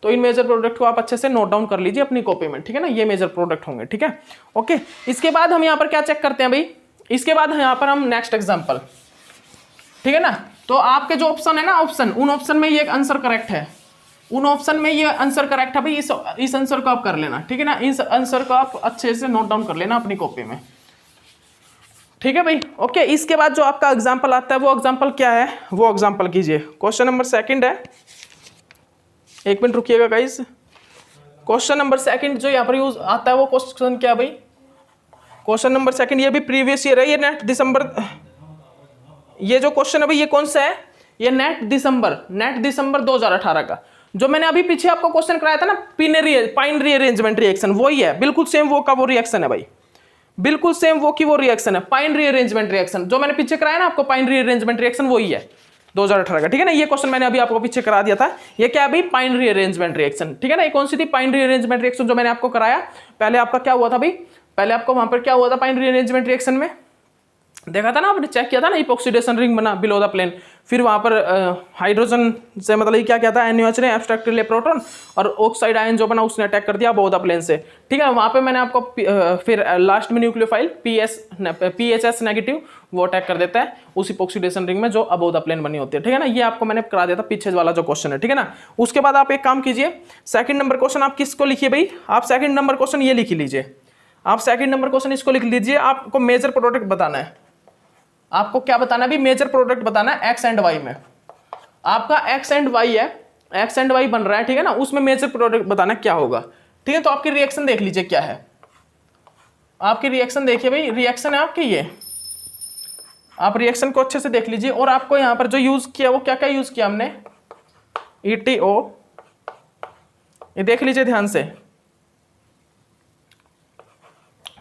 S1: तो इन मेजर प्रोडक्ट को आप अच्छे से नोट डाउन कर लीजिए अपनी कॉपी में, ठीक है ना, ये मेजर प्रोडक्ट होंगे, ठीक है, ओके। इसके बाद हम यहाँ पर क्या चेक करते हैं भाई, इसके बाद यहाँ पर हम नेक्स्ट एग्जाम्पल, ठीक है ना। तो आपके जो ऑप्शन है ना, ऑप्शन, उन ऑप्शन में ये आंसर करेक्ट है, उन ऑप्शन में ये आंसर करेक्ट है भाई, इस आंसर को आप कर लेना, ठीक है ना, इस आंसर को आप अच्छे से नोट डाउन कर लेना अपनी कॉपी में, ठीक है भाई, ओके। इसके बाद जो आपका एग्जांपल आता है वो एग्जांपल क्या है, वो एग्जांपल कीजिए। क्वेश्चन नंबर 2 है, एक मिनट रुकिएगा गाइस। क्वेश्चन नंबर 2 जो यहाँ पर यूज आता है वो क्वेश्चन क्या है भाई, क्वेश्चन नंबर 2 ये भी प्रीवियस ईयर है, ये नेट दिसंबर, ये जो क्वेश्चन है भाई ये कौन सा है, ये नेट दिसंबर 2018 का। जो मैंने अभी पीछे आपको क्वेश्चन कराया था ना, पाइन रीअरेंजमेंट रिएक्शन, वही है, बिल्कुल सेम वो का वो रिएक्शन है भाई, बिल्कुल सेम वो की वो रिएक्शन है, पाइन रीअरेंजमेंट रिएक्शन। जो मैंने पीछे कराया ना आपको पाइन रीअरेंजमेंट रिएक्शन, वही है 2018 का, ठीक है ना। ये क्वेश्चन मैंने अभी आपको पीछे करा दिया था, ये क्या है भाई, पाइन रीअरेंजमेंट रिएक्शन, ठीक है ना। ये कौन सी थी, पाइन रीअरेंजमेंट रिएक्शन, जो मैंने आपको कराया। पहले आपका क्या हुआ था भाई, पहले आपको वहां पर क्या हुआ था पाइन रीअरेंजमेंट रिएक्शन में, देखा था ना आपने, चेक किया था ना, इपोक्सीडेशन रिंग बना बिलो द प्लेन, फिर वहां पर हाइड्रोजन से मतलब क्या किया था, NaOH ने एब्स्ट्रैक्ट ले प्रोटॉन, और ऑक्साइड आयन जो बना उसने अटैक कर दिया अबोव द प्लेन से, ठीक है। वहां पे मैंने आपको फिर लास्ट में न्यूक्लियोफाइल PHS नेगेटिव वो अटैक कर देता है उस इपोक्सीडेशन रिंग में जो अबोव द प्लेन बनी होती है, ठीक है ना। ये आपको मैंने करा दिया था पीछे वाला जो क्वेश्चन है, ठीक है ना। उसके बाद आप एक काम कीजिए, 2 नंबर क्वेश्चन आप किसको लिखिए भाई, आप 2 नंबर क्वेश्चन ये लिख लीजिए, आप 2 नंबर क्वेश्चन इसको लिख लीजिए। आपको मेजर प्रोडक्ट बताना है, आपको क्या बताना है भी, मेजर प्रोडक्ट बताना है एक्स एंड वाई में। आपका एक्स एंड वाई है, एक्स एंड वाई बन रहा है, ठीक है ना, उसमें मेजर प्रोडक्ट बताना क्या होगा, ठीक है। तो आपकी रिएक्शन देख लीजिए क्या है, आपकी रिएक्शन देखिए भाई, रिएक्शन है आपकी ये, आप रिएक्शन को अच्छे से देख लीजिए। और आपको यहां पर जो यूज किया वो क्या क्या यूज किया हमने, ETO, ये देख लीजिए ध्यान से,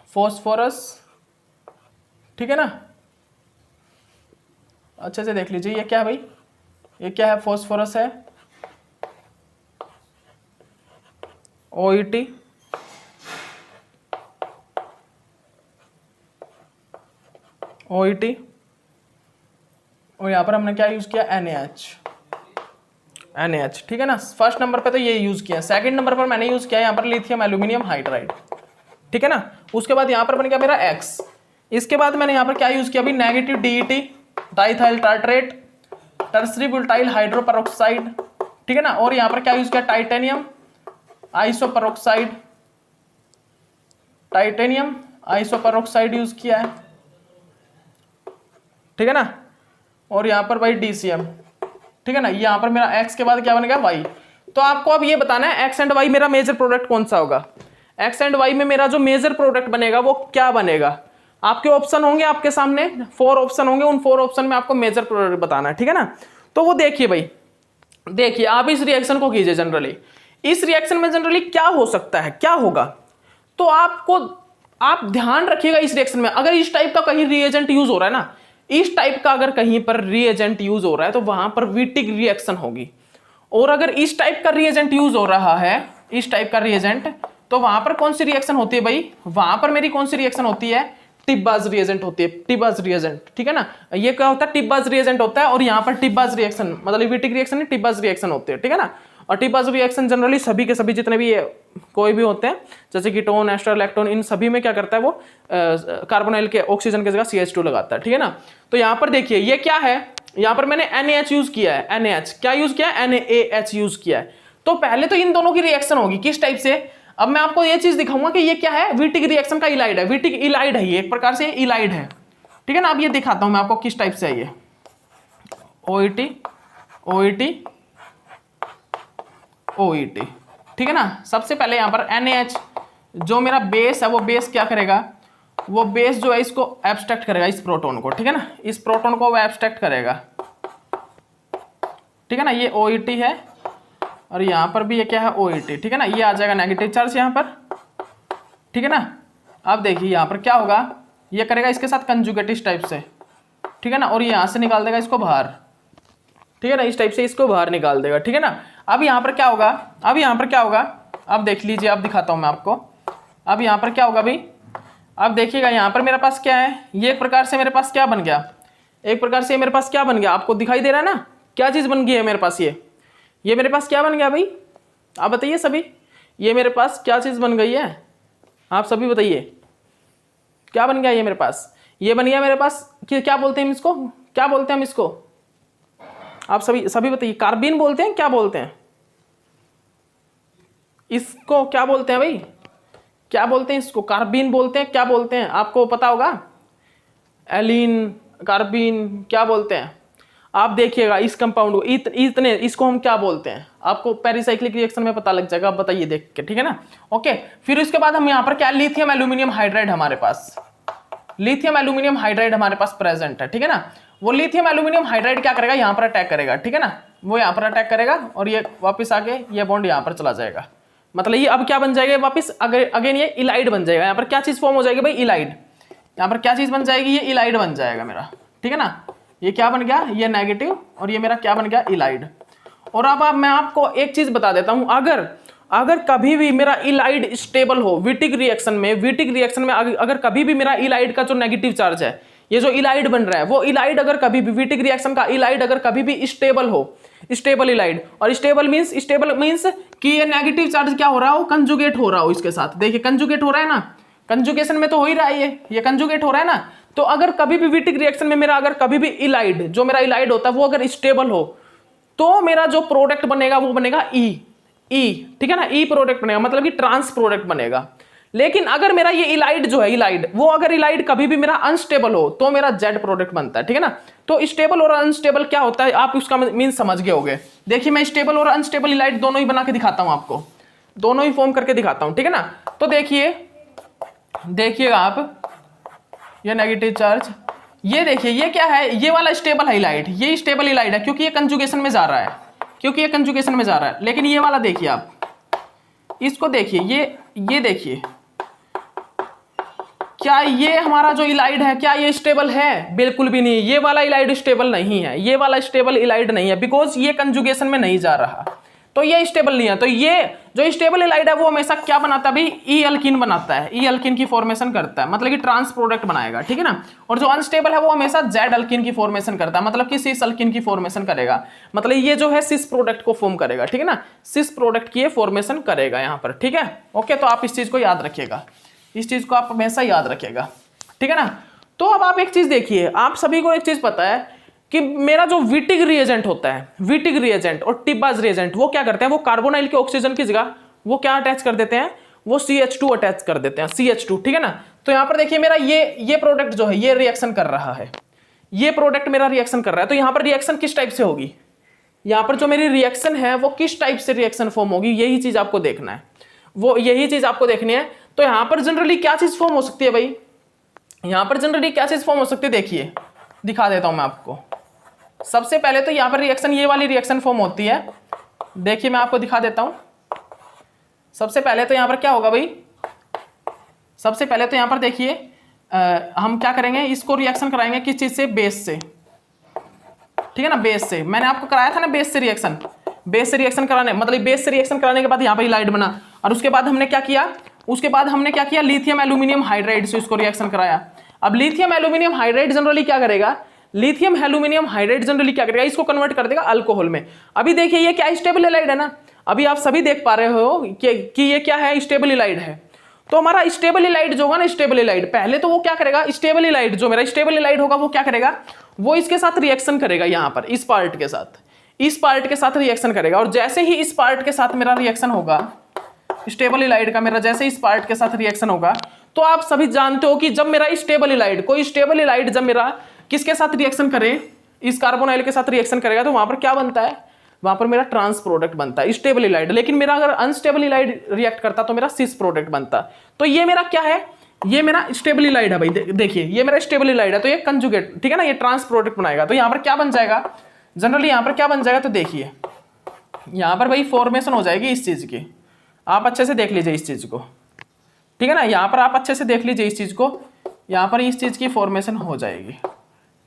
S1: फॉस्फोरस, ठीक है ना, अच्छे से देख लीजिए। ये क्या है भाई, ये क्या है, फॉस्फोरस है, OET, और यहां पर हमने क्या यूज किया, NaH, NaH, ठीक है ना। फर्स्ट नंबर पे तो ये यूज किया, सेकंड नंबर पर मैंने यूज किया यहाँ पर लिथियम एल्यूमिनियम हाइड्राइड, ठीक है ना। उसके बाद यहाँ पर बन गया मेरा X। इसके बाद मैंने यहाँ पर क्या यूज किया अभी, negative DET diethyl tartrate tertiary butyl hydroperoxide, ठीक है ना। और यहाँ पर क्या यूज किया, टाइटेनियम आइसोपेरोक्साइड, टाइटेनियम आइसोपेरोक्साइड यूज किया है, ठीक है ना। और यहाँ पर भाई DCM, ठीक है ना। यहाँ पर मेरा X के बाद क्या बन गया Y। तो आपको अब ये बताना है X एंड Y मेरा मेजर प्रोडक्ट कौन सा होगा। X एंड Y में मेरा जो मेजर प्रोडक्ट बनेगा वो क्या बनेगा। आपके ऑप्शन होंगे आपके सामने, 4 ऑप्शन होंगे, उन 4 ऑप्शन में आपको मेजर प्रोडक्ट बताना है, ठीक है ना। तो वो देखिए भाई, देखिए आप इस रिएक्शन को कीजिए। जनरली इस रिएक्शन में जनरली क्या हो सकता है, क्या होगा, तो आप ध्यान रखिएगा इस रिएक्शन में अगर इस टाइप का कहीं रिएजेंट यूज हो रहा है ना, इस टाइप का अगर कहीं पर रिएजेंट यूज हो रहा है तो वहां पर विटिक रिएक्शन होगी। और अगर इस टाइप का रिएजेंट यूज हो रहा है, इस टाइप का रिएजेंट, तो वहां पर कौन सी रिएक्शन होती है भाई, वहां पर मेरी कौन सी रिएक्शन होती है, टिब्बाज रिएजेंट होती है, टिब्बाज रिएजेंट, ठीक है ना। ये क्या होता है, टिब्बाज रिएजेंट होता है। और यहाँ पर टिब्बाज रिएक्शन मतलब विटिक रिएक्शन नहीं, टिब्बाज रिएक्शन होती है, ठीक है ना। और टिब्बाज रिएक्शन जनरली सभी के सभी जितने भी कोई भी होते हैं, जैसे कीटोन एस्टर लैक्टोन, इन सभी में क्या करता है वो कार्बोनाइल के ऑक्सीजन की जगह CH2 लगाता है, ठीक है ना। तो यहाँ पर देखिए ये क्या है, यहाँ पर मैंने NaH यूज किया है, NaH क्या यूज किया है, NaH यूज किया है। तो पहले तो इन दोनों की रिएक्शन होगी किस टाइप से। अब मैं आपको ये चीज दिखाऊंगा कि ये क्या है, विटिक रिएक्शन का इलाइड है, विटिक इलाइड है, ये एक प्रकार से इलाइड है, ठीक है ना। अब ये दिखाता हूं मैं आपको किस टाइप से है ये, OET OET OET, ठीक है ना। सबसे पहले यहां पर NaH जो मेरा बेस है, वो बेस क्या करेगा, वो बेस जो है इसको एब्स्ट्रैक्ट करेगा, इस प्रोटॉन को, ठीक है ना, इस प्रोटॉन को वो एब्स्ट्रैक्ट करेगा, ठीक है ना। ये OET है और यहाँ पर भी ये क्या है, OET, ठीक है ना। ये आ जाएगा नेगेटिव चार्ज यहाँ पर, ठीक है ना। अब देखिए यहाँ पर क्या होगा, ये करेगा इसके साथ कंजुगेट इस टाइप से, ठीक है ना। और ये यहाँ से निकाल देगा इसको बाहर, ठीक है ना, इस टाइप से इसको बाहर निकाल देगा, ठीक है ना। अब यहाँ पर क्या होगा, अब यहाँ पर क्या होगा, अब देख लीजिए, अब दिखाता हूँ मैं आपको। अब यहाँ पर क्या होगा भाई, अब देखिएगा यहाँ पर मेरे पास क्या है, ये एक प्रकार से मेरे पास क्या बन गया, एक प्रकार से मेरे पास क्या बन गया, आपको दिखाई दे रहा है ना क्या चीज़ बन गई है मेरे पास, ये मेरे पास क्या बन गया भाई, आप बताइए सभी, ये मेरे पास क्या चीज़ बन गई है, आप सभी बताइए क्या बन गया ये मेरे पास, ये बन गया मेरे पास कि क्या बोलते हैं इसको, क्या बोलते हैं हम इसको, आप सभी बताइए, कार्बिन बोलते हैं, क्या बोलते हैं इसको, क्या बोलते हैं भाई, क्या बोलते हैं इसको, कार्बिन बोलते हैं, क्या बोलते हैं, आपको पता होगा, एलिन कार्बिन क्या बोलते हैं। आप देखिएगा इस कंपाउंड को इतने इसको हम क्या बोलते हैं, आपको पेरिसाइक्लिक रिएक्शन में पता लग जाएगा, आप बताइए देख के, ठीक है ना। ओके, फिर इसके बाद हम यहाँ पर क्या, लिथियम एल्यूमिनियम हाइड्राइड हमारे पास, लिथियम एल्यूमिनियम हाइड्राइड हमारे पास प्रेजेंट है, ठीक है ना। वो लिथियम एल्यूमिनियम हाइड्राइड क्या करेगा, यहाँ पर अटैक करेगा, ठीक है ना, वो यहाँ पर अटैक करेगा और ये वापस आके ये बॉन्ड यहाँ पर चला जाएगा, मतलब ये अब क्या बन जाएगा वापस अगेन ये इलाइड बन जाएगा। यहाँ पर क्या चीज फॉर्म हो जाएगी भाई, इलाइड, यहाँ पर क्या चीज बन जाएगी, ये इलाइड बन जाएगा मेरा, ठीक है ना। ये क्या बन गया, ये नेगेटिव, और ये मेरा क्या बन गया, इलाइड। और अब मैं आपको एक चीज बता देता हूं, अगर कभी भी मेरा इलाइड स्टेबल हो विटिक रिएक्शन में अगर कभी भी मेरा इलाइड का जो नेगेटिव चार्ज है, ये जो इलाइड बन रहा है, वो इलाइड अगर कभी भी विटिक रिएक्शन का इलाइड अगर कभी भी स्टेबल हो, स्टेबल इलाइड, और स्टेबल मींस कि ये नेगेटिव चार्ज क्या हो रहा हो, कंजुगेट हो रहा हो इसके साथ, देखिए कंजुगेट हो रहा है ना, कंजुगेशन में तो हो ही रहा है, ये कंजुगेट हो रहा है ना। तो अगर कभी भी विटिक रिएक्शन में मेरा अगर कभी भी इलाइड, जो मेरा इलाइड होता है वो अगर स्टेबल हो, तो मेरा जो प्रोडक्ट बनेगा वो बनेगा ई, ठीक है ना, ई प्रोडक्ट बनेगा, मतलब कि ट्रांस प्रोडक्ट बनेगा। लेकिन अगर मेरा ये इलाइड जो है, इलाइड वो अगर इलाइड कभी भी मेरा अनस्टेबल हो तो मेरा जेड प्रोडक्ट बनता है, ठीक है ना। तो स्टेबल और अनस्टेबल क्या होता है आप उसका मीन समझ गए होगे। देखिए मैं स्टेबल और अनस्टेबल इलाइड दोनों ही बना के दिखाता हूं आपको, दोनों ही फॉर्म करके दिखाता हूं, ठीक है ना। तो देखिएगा आप, ये नेगेटिव चार्ज, ये देखिए ये क्या है, ये वाला स्टेबल है इलाइड, ये स्टेबल इलाइड है क्योंकि ये कंजुगेशन में जा रहा है, लेकिन ये वाला देखिए आप, इसको देखिए, ये देखिए, क्या ये हमारा जो इलाइड है क्या ये स्टेबल है, बिल्कुल भी नहीं, ये वाला इलाइड स्टेबल नहीं है, ये वाला स्टेबल इलाइड नहीं है, बिकॉज ये कंजुगेशन में नहीं जा रहा। तो ये स्टेबल नहीं है। तो ये जो स्टेबल हैलाइड है वो हमेशा क्या बनाता है भाई, ई अल्किन बनाता है, ई अल्किन की फॉर्मेशन करता है, मतलब कि ट्रांस प्रोडक्ट बनाएगा, ठीक है ना। और जो अनस्टेबल है वो हमेशा जेड अल्किन की फॉर्मेशन करता है, मतलब कि सिस अल्किन की फॉर्मेशन करेगा, मतलब ये जो है सिस प्रोडक्ट को फॉर्म करेगा, ठीक है ना, सिस प्रोडक्ट की फॉर्मेशन करेगा यहाँ पर, ठीक है। ओके, तो आप इस चीज को याद रखिएगा, इस चीज को आप हमेशा याद रखिएगा, ठीक है ना। तो अब आप एक चीज देखिए, आप सभी को एक चीज पता है कि मेरा जो विटिग रिएजेंट होता है, विटिग रिएजेंट और टिब्बाज रिएजेंट, वो क्या करते हैं, वो कार्बोनाइल के ऑक्सीजन की जगह वो क्या अटैच कर देते हैं, वो CH2 अटैच कर देते हैं, CH2, ठीक है ना। तो यहां पर देखिए मेरा ये प्रोडक्ट जो है ये रिएक्शन कर रहा है, ये प्रोडक्ट मेरा रिएक्शन कर रहा है। तो यहां पर रिएक्शन किस टाइप से होगी, यहां पर जो मेरी रिएक्शन है वो किस टाइप से रिएक्शन फॉर्म होगी, यही चीज आपको देखना है, वो यही चीज आपको देखनी है। तो यहां पर जनरली क्या चीज फॉर्म हो सकती है भाई, यहां पर जनरली क्या चीज फॉर्म हो सकती है, देखिए दिखा देता हूं मैं आपको। सबसे पहले तो यहां पर रिएक्शन, ये वाली रिएक्शन फॉर्म होती है, देखिए मैं आपको दिखा देता हूं। सबसे पहले तो यहां पर क्या होगा भाई, सबसे पहले तो यहां पर देखिए हम क्या करेंगे, इसको रिएक्शन कराएंगे किस चीज से, बेस से, ठीक है ना, बेस से। मैंने आपको कराया था ना बेस से रिएक्शन, बेस से रिएक्शन कराने, मतलब बेस से रिएक्शन कराने के बाद यहां पर हैलाइड बना, और उसके बाद हमने क्या किया, उसके बाद हमने क्या किया, लिथियम एल्यूमिनियम हाइड्राइड से इसको रिएक्शन कराया। अब लिथियम एल्यूमिनियम हाइड्राइड जनरली क्या करेगा, लिथियम एल्यूमिनियम हाइड्राइड जनरली क्या करेगा, इसको कन्वर्ट कर देगा अल्कोहल में। अभी देखिए ये क्या स्टेबल हैलाइड है ना, अभी आप सभी देख पा रहे हो कि ये क्या है, स्टेबल हैलाइड है। तो हमारा स्टेबल हैलाइड जो होगा ना, स्टेबल हैलाइड पहले तो वो क्या करेगा, स्टेबल हैलाइड जो मेरा स्टेबल हैलाइड होगा वो क्या करेगा, वो इसके साथ रिएक्शन करेगा, यहां पर इस पार्ट के साथ, इस पार्ट के साथ रिएक्शन करेगा। और जैसे ही इस पार्ट के साथ मेरा रिएक्शन होगा, स्टेबल हैलाइड का मेरा जैसे इस पार्ट के साथ रिएक्शन होगा, तो आप सभी जानते हो कि जब मेरा स्टेबल हैलाइड, कोई स्टेबल हैलाइड जब मेरा किसके साथ रिएक्शन करे, इस कार्बोनाइल के साथ रिएक्शन करेगा, तो वहां पर क्या बनता है, वहां पर मेरा ट्रांस प्रोडक्ट बनता है, स्टेबल हैलाइड। लेकिन मेरा अगर अनस्टेबल हैलाइड रिएक्ट करता तो मेरा सिस प्रोडक्ट बनता। तो ये मेरा क्या है, ये मेरा स्टेबल हैलाइड है भाई, देखिए ये मेरा स्टेबल हैलाइड है, तो ये कंजुगेट, ठीक है ना, ये ट्रांस प्रोडक्ट बनाएगा। तो यहां पर क्या बन जाएगा, जनरली यहां पर क्या बन जाएगा, तो देखिए यहां पर भाई फॉर्मेशन हो जाएगी इस चीज की, आप अच्छे से देख लीजिए इस चीज को, ठीक है ना, यहां पर आप अच्छे से देख लीजिए इस चीज को, यहां पर इस चीज की फॉर्मेशन हो जाएगी,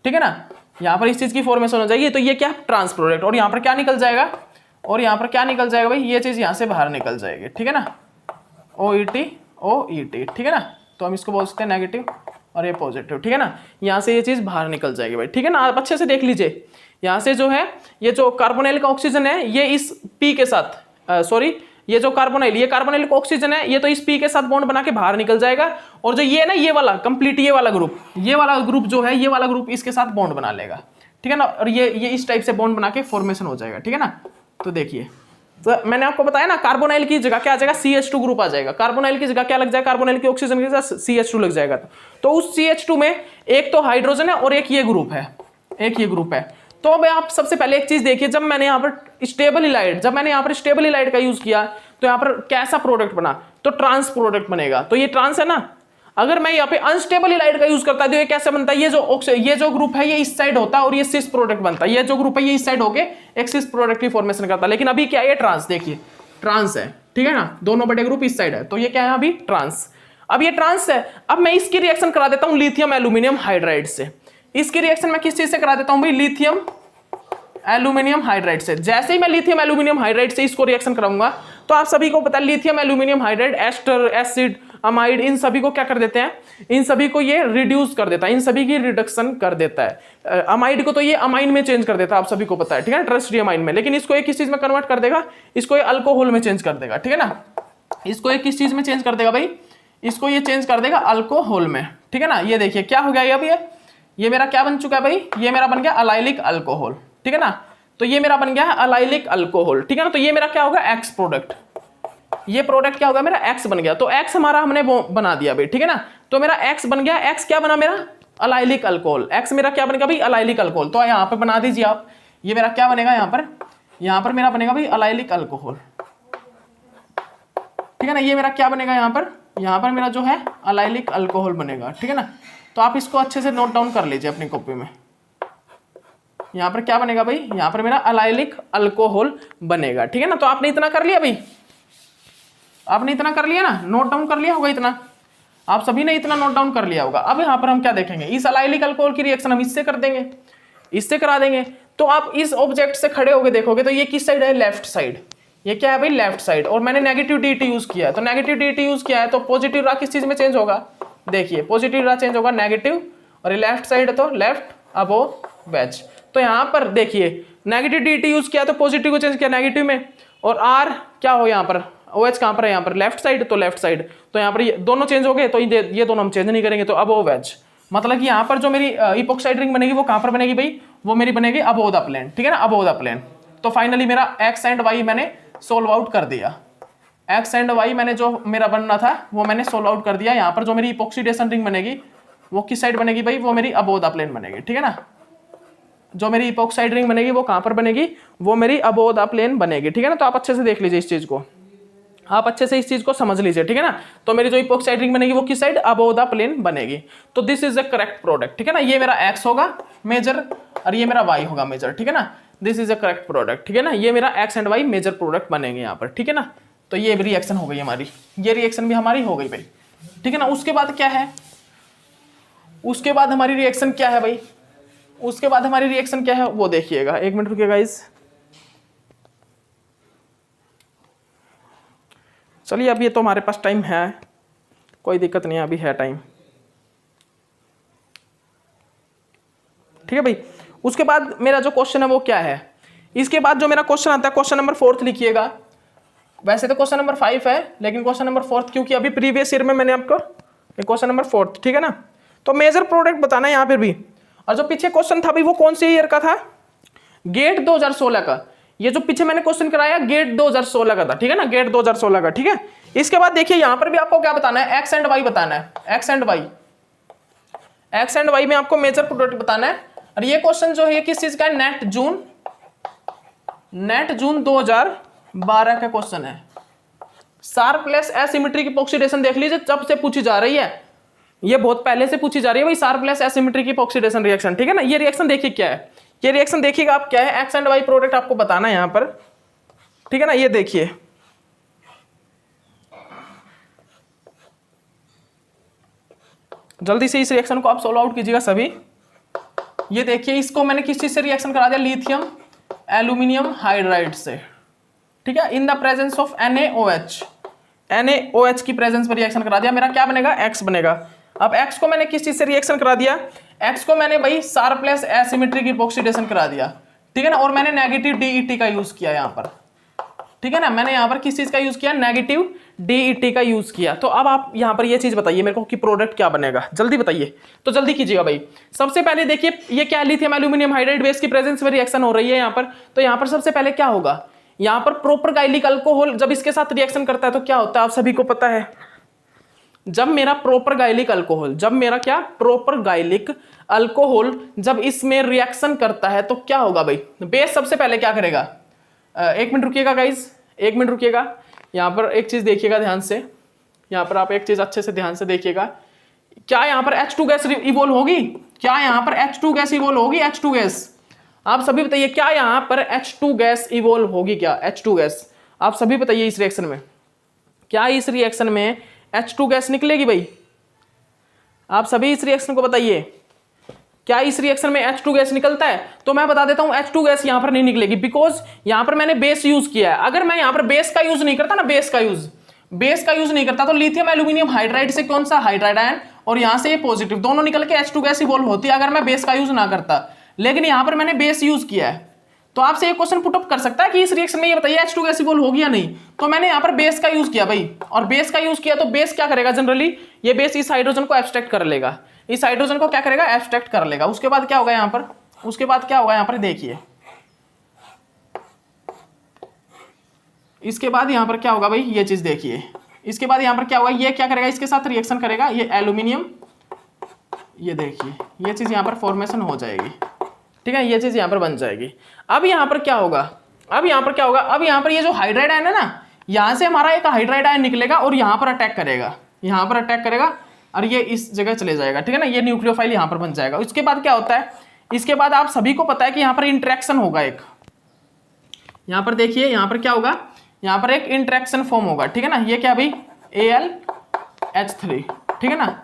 S1: ठीक है ना, यहां पर इस चीज की फॉर्मेशन हो जाएगी। तो ये क्या ट्रांस प्रोडक्ट, और यहां पर क्या निकल जाएगा, और यहां पर क्या निकल जाएगा भाई, ये चीज यहां से बाहर निकल जाएगी, ठीक है ना, OET OET, ठीक है ना। तो हम इसको बोल सकते हैं नेगेटिव और ये पॉजिटिव, ठीक है ना, यहां से ये चीज बाहर निकल जाएगी भाई, ठीक है ना। आप अच्छे से देख लीजिए, यहां से जो है ये जो कार्बोनाइल का ऑक्सीजन है ये इस P के साथ, सॉरी ये जो कार्बोनाइल, ये कार्बोनाइल का ऑक्सीजन है, ये तो इस P के साथ बॉन्ड बना के बाहर निकल जाएगा, और जो ये ना ये वाला कंप्लीट ये वाला ग्रुप जो है, ये वाला ग्रुप इसके साथ बॉन्ड बना लेगा, ठीक है ना, और ये इस टाइप से बॉन्ड बना के फॉर्मेशन हो जाएगा, ठीक है ना। तो देखिए, तो मैंने आपको बताया ना, कार्बोनाइल की जगह क्या आ जाएगा, CH2 ग्रुप आ जाएगा, कार्बोनाइल की जगह क्या लग जाएगा, कार्बोनाइल की ऑक्सीजन की जगह CH2 लग जाएगा। तो उस CH2 में एक तो हाइड्रोजन है और एक ये ग्रुप है, एक ये ग्रुप है। तो अब आप सबसे पहले एक चीज देखिए, जब मैंने यहाँ पर स्टेबल हैलाइड का यूज किया तो यहाँ पर कैसा प्रोडक्ट बना, तो ट्रांस प्रोडक्ट बनेगा। तो ये ट्रांस है ना, अगर मैं यहाँ पे अनस्टेबल हैलाइड का यूज करता है तो ये कैसे बनता है, ये जो ग्रुप है ये इस साइड होता है और ये सिस प्रोडक्ट बनता है, ये जो ग्रुप है ये इस साइड होके एक सिस प्रोडक्ट की फॉर्मेशन करता है। लेकिन अभी क्या है, ये ट्रांस, देखिए ट्रांस है, ठीक है ना, दोनों बड़े ग्रुप इस साइड है, तो ये क्या है अभी ट्रांस। अब ये ट्रांस है, अब मैं इसकी रिएक्शन करा देता हूं लिथियम एल्यूमिनियम हाइड्राइड से। इसकी रिएक्शन मैं किस चीज से करा देता हूं भाई, लिथियम एल्यूमिनियम हाइड्राइड से। जैसे ही मैं लिथियम एल्यूमिनियम हाइड्राइड से इसको रिएक्शन कराऊंगा तो आप सभी को पता है lithium aluminium hydride ester, acid, amide, इन सभी को क्या कर देते हैं, इन सभी को ये रिड्यूस कर देता है, इन सभी की रिडक्शन कर देता है। अमाइड को तो ये अमाइन में चेंज कर देता है, आप सभी को पता है, ठीक है ना, ट्रस्टी अमाइन में। लेकिन इसको एक किस चीज में कन्वर्ट कर देगा, इसको ये अल्कोहल में चेंज कर देगा, ठीक है ना, इसको एक किस चीज में चेंज कर देगा भाई, इसको ये चेंज कर देगा अल्कोहल में, ठीक है ना। ये देखिए क्या हो गया, ये अब ये मेरा क्या बन चुका है भाई, ये मेरा बन गया अलाइलिक अल्कोहल, ठीक है ना। तो ये मेरा बन गया है अलाइलिक अल्कोहल, ठीक है ना। तो ये मेरा क्या होगा, एक्स प्रोडक्ट, ये प्रोडक्ट क्या होगा मेरा, एक्स बन गया। तो एक्स हमारा हमने बना दिया भाई, ठीक है ना। तो मेरा एक्स बन गया, एक्स क्या बना मेरा, अलाइलिक अल्कोहल, एक्स मेरा क्या बनेगा भाई, अलाइलिक अल्कोहल। तो यहाँ पे बना दीजिए आप, ये मेरा क्या बनेगा, यहाँ पर मेरा बनेगा भाई अलाइलिक अल्कोहल, ठीक है ना। ये मेरा क्या बनेगा, यहाँ पर मेरा जो है अलाइलिक अल्कोहल बनेगा, ठीक है ना। तो आप इसको अच्छे से नोट डाउन कर लीजिए अपनी कॉपी में। यहाँ पर क्या बनेगा भाई, यहाँ पर मेरा अलाइलिक अल्कोहल बनेगा, ठीक है ना। तो आपने इतना कर लिया भाई, आपने इतना कर लिया ना, नोट डाउन कर लिया होगा इतना, आप सभी ने इतना नोट डाउन कर लिया होगा। अब यहाँ पर हम क्या देखेंगे, इस अलाइलिक अल्कोहल की रिएक्शन हम इससे कर देंगे, इससे करा देंगे। तो आप इस ऑब्जेक्ट से खड़े होकर देखोगे तो ये किस साइड है, लेफ्ट साइड, ये क्या है भाई, लेफ्ट साइड, और मैंने नेगेटिव DET यूज किया है, तो नेगेटिव DET यूज किया है तो पॉजिटिव रा किस चीज में चेंज होगा, देखिए पॉजिटिव रा चेंज होगा नेगेटिव, और ये लेफ्ट साइड तो लेफ्ट अबोव वेज। तो यहाँ पर देखिए नेगेटिव DET यूज किया तो पॉजिटिव को चेंज किया नेगेटिव में, और आर क्या हो यहाँ पर, OH कहाँ पर है, यहाँ पर लेफ्ट साइड, तो लेफ्ट साइड, तो यहाँ पर ये दोनों चेंज हो गए, तो ये दोनों हम चेंज नहीं करेंगे, तो अबोव वेज, मतलब कि यहाँ पर जो मेरी इपॉक्साइड रिंग बनेगी वो कहाँ पर बनेगी भाई, वो मेरी बनेगी अबोव द प्लेन, ठीक है ना, अबोव द प्लेन। तो फाइनली मेरा एक्स एंड वाई मैंने सोल्व आउट कर दिया, एक्स एंड वाई मैंने जो मेरा बनना था वो मैंने सोल्व आउट कर दिया। यहाँ पर जो मेरी इपॉक्सीडेशन रिंग बनेगी वो किस साइड बनेगी भाई, वो मेरी अबोव द प्लेन बनेगी, ठीक है ना, जो मेरी इपॉक्साइड रिंग बनेगी वो कहाँ पर बनेगी, वो मेरी अबोव द प्लेन बनेगी, ठीक है ना। तो आप अच्छे से देख लीजिए इस चीज को, आप अच्छे से इस चीज को समझ लीजिए, ठीक है ना। तो मेरी जो इपॉक्साइड रिंग बनेगी वो किस साइड, अबोव द प्लेन बनेगी। तो this is the correct product, ठीक है ना। ये मेरा एक्स होगा मेजर और ये मेरा वाई होगा मेजर, ठीक है ना। This is a correct product, ठीक है ना। ये मेरा X and Y major product बनेंगे यहाँ पर, ठीक है ना। तो ये रिएक्शन हो गई हमारी, ये रिएक्शन भी हमारी हो गई भाई, ठीक है ना। उसके बाद क्या है, उसके बाद हमारी रिएक्शन क्या है भाई, उसके बाद हमारी रिएक्शन क्या है वो देखिएगा, एक मिनट रुकिएगा गाइस। चलिए अब ये तो हमारे पास टाइम है, कोई दिक्कत नहीं है, अभी है टाइम, ठीक है भाई। उसके बाद मेरा जो क्वेश्चन है वो क्या है, इसके बाद जो मेरा क्वेश्चन आता है क्वेश्चन नंबर 4 लिखिएगा। वैसे तो क्वेश्चन नंबर 5 है लेकिन क्वेश्चन नंबर 4 क्योंकि अभी प्रीवियस ईयर में मैंने आपको क्वेश्चन नंबर 4, ठीक है ना। तो मेजर प्रोडक्ट बताना है यहाँ पर भी। और जो पीछे क्वेश्चन था भाई वो कौन से ईयर का था, गेट 2016 का। ये जो पीछे मैंने क्वेश्चन कराया गेट 2016 का था, ठीक है ना, गेट 2016 का, ठीक है। इसके बाद देखिए यहाँ पर भी आपको क्या बताना है, एक्स एंड वाई बताना है, X and Y, X and Y में आपको मेजर प्रोडक्ट बताना है। और ये क्वेश्चन जो है ये किस चीज का है, नेट जून 2012 का क्वेश्चन है। शार्पलेस एसिमेट्रिक इपॉक्सीडेशन देख लीजिए, जब से पूछी जा रही है, ये बहुत पहले से पूछी जा रही है भाई, शार्पलेस एसिमेट्रिक इपॉक्सीडेशन रिएक्शन, ठीक है ना। ये रिएक्शन देखिए क्या है, ये रिएक्शन देखिएगा आप क्या है, एक्स एंड वाई प्रोडक्ट आपको बताना है यहाँ पर, ठीक है ना। ये देखिए जल्दी से इस रिएक्शन को आप सोल्व आउट कीजिएगा सभी। ये देखिए इसको मैंने किस चीज से रिएक्शन करा दिया, लिथियम एल्यूमिनियम हाइड्राइड से, ठीक है, in the presence of NaOH, NaOH की प्रेजेंस में रिएक्शन करा दिया। मेरा क्या बनेगा, X बनेगा। अब X को मैंने किस चीज से रिएक्शन करा दिया, X को मैंने भाई शार्पलेस एसिमेट्रिक इपॉक्सीडेशन करा दिया, ठीक है ना। और मैंने नेगेटिव DET का यूज किया यहाँ पर, ठीक है ना। मैंने यहाँ पर किस चीज का यूज किया, नेगेटिव DET का यूज किया। तो अब आप यहाँ पर ये चीज बताइए मेरे को कि प्रोडक्ट क्या बनेगा, जल्दी बताइए। तो जल्दी कीजिएगा भाई। सबसे पहले देखिए ये क्या, लिथियम एल्यूमिनियम हाइड्राइड बेस की प्रेजेंस में रिएक्शन हो रही है यहाँ पर। तो यहाँ पर सबसे पहले क्या होगा, यहाँ पर प्रोपरगाइलिक अल्कोहल जब इसके साथ रिएक्शन करता है तो क्या होता है, आप सभी को पता है। जब मेरा प्रोपरगाइलिक अल्कोहल, जब मेरा क्या प्रोपरगाइलिक अल्कोहल जब इसमें रिएक्शन करता है तो क्या होगा भाई, बेस सबसे पहले क्या करेगा, एक मिनट रुकिएगा गाइज, एक मिनट रुकिएगा। यहाँ पर एक चीज देखिएगा ध्यान से, यहाँ पर आप एक चीज अच्छे से ध्यान से देखिएगा। क्या यहाँ पर H2 गैस इवोल्व होगी, क्या यहाँ पर H2 गैस इवोल्व होगी, H2 गैस, आप सभी बताइए क्या यहाँ पर H2 गैस इवोल्व होगी, क्या H2 गैस, आप सभी बताइए इस रिएक्शन में, क्या इस रिएक्शन में H2 गैस निकलेगी भाई, आप सभी इस रिएक्शन को बताइए, क्या इस रिएक्शन में H2 गैस निकलता है। तो मैं बता देता हूं H2 गैस यहां पर नहीं निकलेगी, बिकॉज यहां पर मैंने बेस यूज किया है। अगर मैं यहां पर बेस का यूज नहीं करता ना, बेस का यूज नहीं करता तो लिथियम एल्यूमिनियम हाइड्राइड से कौन सा हाइड्राइड आयन और यहां से ये पॉजिटिव दोनों निकल के H2 गैस इवॉल्व होती है, अगर मैं बेस का यूज ना करता। लेकिन यहां पर मैंने बेस यूज किया है, तो आपसे एक क्वेश्चन पुट अप कर सकता है कि इस रिएक्शन में ये बताइए H2 गैस इवॉल्व होगी या नहीं। तो मैंने यहाँ पर बेस का यूज किया भाई, और बेस का यूज किया तो बेस क्या करेगा, जनरली ये बेस इस हाइड्रोजन को एब्स्ट्रैक्ट कर लेगा, इस हाइड्रोजन को क्या करेगा, एब्स्ट्रैक्ट कर लेगा। उसके बाद क्या होगा यहाँ पर, उसके बाद क्या होगा यहाँ पर देखिए, इसके बाद यहाँ पर क्या होगा भाई, ये चीज देखिए, इसके बाद यहाँ पर क्या होगा, ये क्या करेगा, इसके साथ रिएक्शन करेगा, ये एल्यूमिनियम, ये देखिए ये चीज यहाँ पर फॉर्मेशन हो जाएगी, ठीक है, ये चीज यहाँ पर बन जाएगी। अब यहाँ पर क्या होगा, अब यहाँ पर क्या होगा, अब यहाँ पर ये जो हाइड्राइड आयन है ना, यहाँ से हमारा एक हाइड्राइड आयन निकलेगा और यहाँ पर अटैक करेगा, यहाँ पर अटैक करेगा और ये इस जगह चले जाएगा, ठीक है ना, ये न्यूक्लियोफाइल यहाँ पर बन जाएगा। इसके बाद क्या होता है, इसके बाद आप सभी को पता है कि यहाँ पर इंटरेक्शन होगा एक, यहाँ पर देखिए यहाँ पर क्या होगा, यहाँ पर एक इंटरेक्शन फॉर्म होगा, ठीक है ना, ये क्या भाई AlH3, ठीक है ना।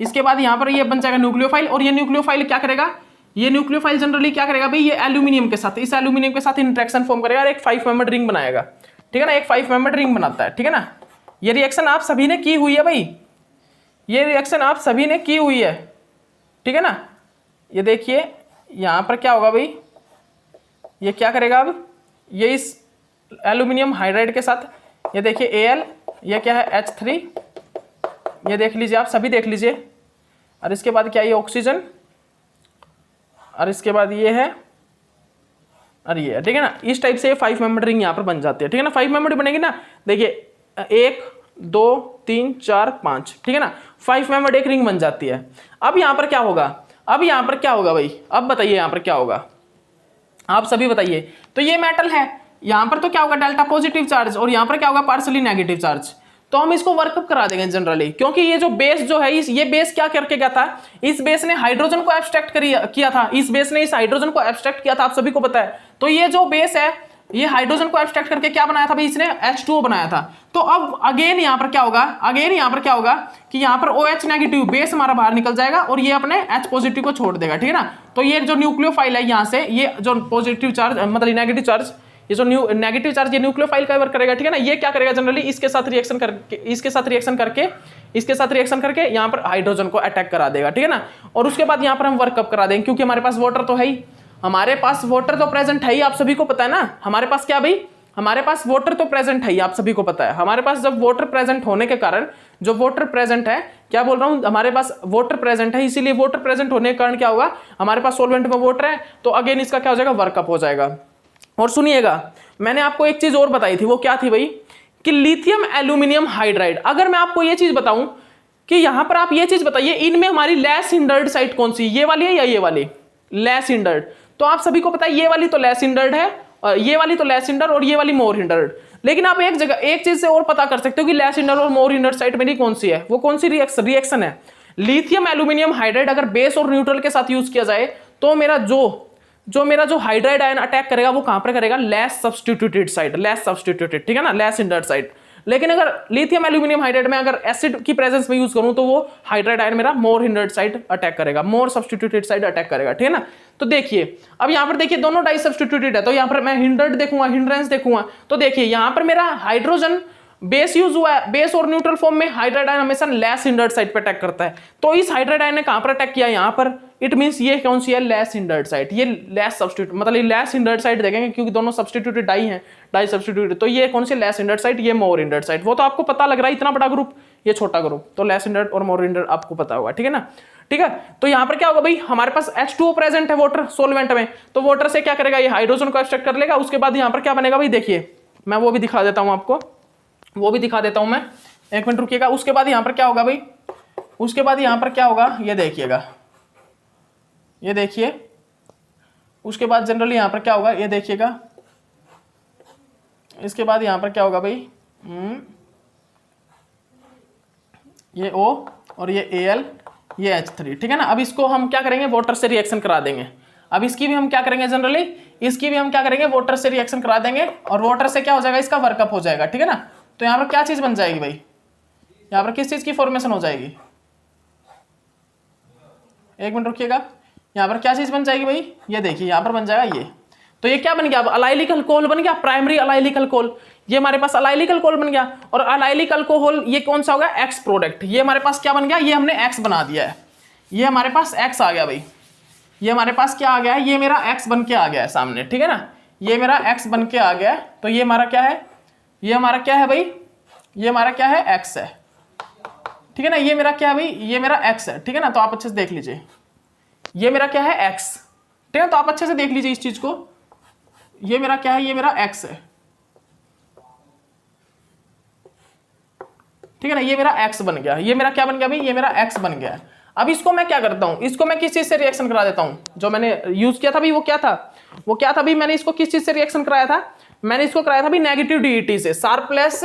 S1: इसके बाद यहाँ पर ये बन जाएगा न्यूक्लियोफाइल, और ये न्यूक्लियोफाइल क्या करेगा, ये न्यूक्लियोफाइल जनरली क्या करेगा भाई, ये एल्यूमिनियम के साथ, इस एल्यूमिनियम के साथ इंटरेक्शन फॉर्म करेगा और एक 5 मेंबर्ड रिंग बनाएगा, ठीक है ना, एक 5 मेंबर्ड रिंग बनाता है। ठीक है ना, ये रिएक्शन आप सभी ने की हुई है भाई, ये रिएक्शन आप सभी ने की हुई है। ठीक है ना, ये देखिए यहां पर क्या होगा भाई, ये क्या करेगा अब, ये इस एल्यूमिनियम हाइड्राइड के साथ, ये देखिए Al, ये क्या है H3, ये देख लीजिए आप सभी देख लीजिए, और इसके बाद क्या, ये ऑक्सीजन, और इसके बाद ये है, और ये, ठीक है ना, इस टाइप से 5 मेंबर रिंग यहाँ पर बन जाती है। ठीक है ना, 5 मेंबर बनेगी ना, देखिए 1 2 3 4 5, ठीक है ना, 5 मेंबर एक रिंग बन जाती है। अब यहाँ पर क्या होगा, अब यहाँ पर क्या होगा भाई, अब बताइए यहाँ पर क्या होगा, आप सभी बताइए। तो ये मेटल है, यहाँ पर तो क्या होगा, डेल्टा पॉजिटिव चार्ज, और यहाँ पर क्या होगा, पार्सली नेगेटिव चार्ज। तो हम इसको वर्कअप करा देंगे जनरली, क्योंकि ये जो बेस जो है, ये बेस क्या करके गया था, इस बेस ने हाइड्रोजन को एब्स्ट्रैक्ट किया था, इस बेस ने इस हाइड्रोजन को एब्स्ट्रैक्ट किया था, आप सभी को पता है। तो ये जो बेस है, ये हाइड्रोजन को एब्स्ट्रैक्ट करके क्या बनाया था भाई, इसने H2O बनाया था। तो अब अगेन यहाँ पर क्या होगा, अगेन यहाँ पर क्या होगा कि यहाँ पर OH नेगेटिव बेस हमारा बाहर निकल जाएगा और ये अपने H पॉजिटिव को छोड़ देगा। ठीक है ना, तो ये जो न्यूक्लियोफाइल है यहाँ से, ये जो पॉजिटिव चार्ज मतलब नेगेटिव चार्ज, ये जो नेगेटिव चार्ज ये न्यूक्लियोफाइल का वर्क करेगा। ठीक है ना, ये क्या करेगा जनरली, इसके साथ रिएक्शन करके इसके साथ रिएक्शन करके यहाँ पर हाइड्रोजन को अटैक करा देगा। ठीक है ना, और उसके बाद यहाँ पर हम वर्कअप करा देंगे, क्योंकि हमारे पास वाटर तो है ही, हमारे पास वाटर तो प्रेजेंट है ही, आप सभी को पता है ना, हमारे पास क्या भाई, हमारे पास वाटर तो प्रेजेंट है ही, आप सभी को पता है। हमारे पास जब वाटर प्रेजेंट होने के कारण, जो वाटर प्रेजेंट है, क्या बोल रहा हूं, हमारे पास वाटर प्रेजेंट है, इसीलिए वाटर प्रेजेंट होने के कारण क्या होगा, हमारे पास सॉल्वेंट में वाटर है, तो अगेन इसका क्या हो जाएगा, वर्कअप हो जाएगा। और सुनिएगा, मैंने आपको एक चीज और बताई थी, वो क्या थी भाई, कि लिथियम एल्यूमिनियम हाइड्राइड। अगर मैं आपको ये चीज बताऊं कि यहां पर आप ये चीज बताइए, इनमें हमारी लेस हिंडर्ड साइट कौन सी, ये वाली है या ये वाली, लेस हिंडर्ड। तो आप सभी को पता है ये वाली तो लेस हिंडर्ड है, और ये वाली तो लेस हिंडर्ड, और ये वाली मोर हिंडर्ड। लेकिन आप एक जगह एक चीज से और पता कर सकते हो कि लेस हिंडर्ड और मोर हिंडर्ड साइट मेरी कौन सी है, वो कौन सी रिएक्शन है। लिथियम एल्यूमिनियम हाइड्राइड अगर बेस और न्यूट्रल के साथ यूज किया जाए, तो मेरा जो हाइड्राइड आयन अटैक करेगा वो कहां पर करेगा, less substituted site, less substituted, ठीक है ना, लेस हिंडर्ड साइट। लेकिन अगर लिथियम एल्यूमिनियम हाइड्राइड में अगर एसिड की प्रेजेंस में यूज करूं, तो वो हाइड्राइड आयन मेरा मोर हिंडर्ड साइड अटैक करेगा, मोर सब्स्टिट्यूटेड साइड अटैक करेगा। ठीक है ना, तो देखिए अब यहां पर देखिए दोनों डाई सब्स्टिट्यूटेड है, तो यहां पर मैं हिंडर्ड देखूंगा, हिंड्रेंस देखूंगा, तो देखिए यहां पर मेरा हाइड्रोजन बेस यूज हुआ है, बेस और न्यूट्रल फॉर्म में हाइड्राइड आयन हमेशा लेस हिंडर्ड साइड पे अटैक करता है। तो इस हाइड्राइड आयन ने कहां पर अटैक किया, यहां पर, इट मींस ये कौन सी है, लेस हिंडर्ड साइड, ये लेस सब्स्टिट्यूट मतलब ये लेस हिंडर्ड साइड देखेंगे, क्योंकि दोनों सब्स्टिट्यूटेड डाई हैं, डाई सब्स्टिट्यूटेड। तो ये कौन सी लेस हिंडर्ड साइड, ये मोर हिंडर्ड साइड। वो तो आपको पता लग रहा है, इतना बड़ा ग्रुप, ये छोटा ग्रुप, तो लेस हिंडर्ड और मोर हिंडर्ड आपको पता होगा। ठीक है ना, ठीक है। तो यहां पर क्या होगा भाई, हमारे पास H2O प्रेजेंट है वाटर सॉल्वेंट में, तो वाटर से क्या करेगा, ये हाइड्रोजन को एक्सट्रैक्ट कर लेगा। उसके बाद यहां पर क्या बनेगा भाई, देखिए मैं वो भी दिखा देता हूं आपको, वो भी दिखा देता हूं मैं, एक मिनट रुकिएगा। उसके बाद यहां पर क्या होगा भाई, उसके बाद यहां पर क्या होगा, ये देखिएगा, ये देखिए, उसके बाद जनरली यहां पर क्या होगा, ये देखिएगा, इसके बाद यहां पर क्या होगा भाई, ये O और ये Al, ये H3। ठीक है ना, अब इसको हम क्या करेंगे, वाटर से रिएक्शन करा देंगे। अब इसकी भी हम क्या करेंगे, जनरली इसकी भी हम क्या करेंगे, वाटर से रिएक्शन करा देंगे, और वाटर से क्या हो जाएगा, इसका वर्कअप हो जाएगा। ठीक है ना, तो यहां पर क्या चीज बन जाएगी भाई, यहां पर किस चीज की फॉर्मेशन हो जाएगी, एक मिनट रुकिएगा, यहां पर क्या चीज बन जाएगी भाई, ये देखिए यहां पर बन जाएगा ये। तो ये क्या बन गया, अब अलाइलिक अल्कोहल बन गया, प्राइमरी अलाइलिक अल्कोहल। ये हमारे पास अलाइलिक अल्कोहल बन गया, और अलाइलिक अल्कोहल ये कौन सा होगा, एक्स प्रोडक्ट। ये हमारे पास क्या बन गया, ये हमने एक्स बना दिया है, ये हमारे पास एक्स आ गया भाई, ये हमारे पास क्या आ गया है, ये मेरा एक्स बन के आ गया है सामने। ठीक है ना, ये मेरा एक्स बन के आ गया है, तो ये हमारा क्या है, ये हमारा क्या है भाई, ये हमारा क्या है, एक्स है। ठीक है ना, ये मेरा क्या है भाई, ये मेरा एक्स है। ठीक है ना, तो आप अच्छे से देख लीजिए, ये मेरा क्या है, एक्स। ठीक है, तो आप अच्छे से देख लीजिए इस चीज को, ये मेरा क्या है, ये मेरा एक्स है। ठीक है ना, ये मेरा एक्स बन गया, ये मेरा क्या बन गया भाई, ये मेरा एक्स बन गया। अब इसको मैं क्या करता हूं, इसको मैं किस चीज से रिएक्शन करा देता हूं, जो मैंने यूज किया था भाई, वो क्या था, वो क्या था भाई, मैंने इसको किस चीज से रिएक्शन कराया था, मैंने इसको कराया था भाई नेगेटिव डीईटी से, Sharpless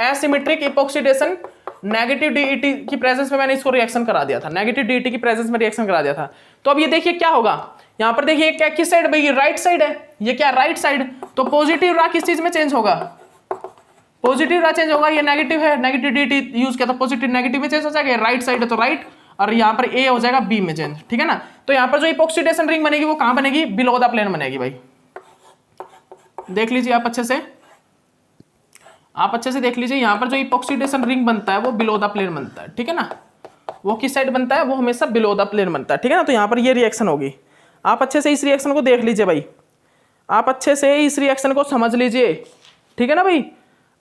S1: asymmetric epoxidation, negative DET की प्रेजेंस में मैंने इसको रिएक्शन करा दिया था, नेगेटिव डीईटी की प्रेजेंस में रिएक्शन करा दिया था। तो अब ये देखिए क्या होगा, यहां पर देखिए क्या किस साइड भाई, ये राइट साइड है, ये क्या राइट साइड, तो पॉजिटिव रा किस चीज में चेंज होगा, पॉजिटिव रा चेंज होगा, ये नेगेटिव है, नेगेटिव डीईटी यूज किया था, पॉजिटिव नेगेटिव में चेंज हो जाएगा, राइट साइड है तो राइट, और यहाँ पर ए हो जाएगा बी में चेंज। ठीक है ना, तो यहाँ पर जो इपॉक्सीडेशन रिंग बनेगी वो कहां बनेगी, बिलो द प्लेन बनेगी भाई, देख लीजिए आप अच्छे से, आप अच्छे से देख लीजिए, यहाँ पर जो इपॉक्सीडेशन रिंग बनता है वो बिलो द प्लेन बनता है, ठीक है ना। वो किस साइड बनता है, वो हमेशा बिलो द प्लेन बनता है, ठीक है ना। तो यहाँ पर ये रिएक्शन होगी, आप अच्छे से इस रिएक्शन को देख लीजिए भाई, आप अच्छे से इस रिएक्शन को समझ लीजिए, ठीक है ना भाई।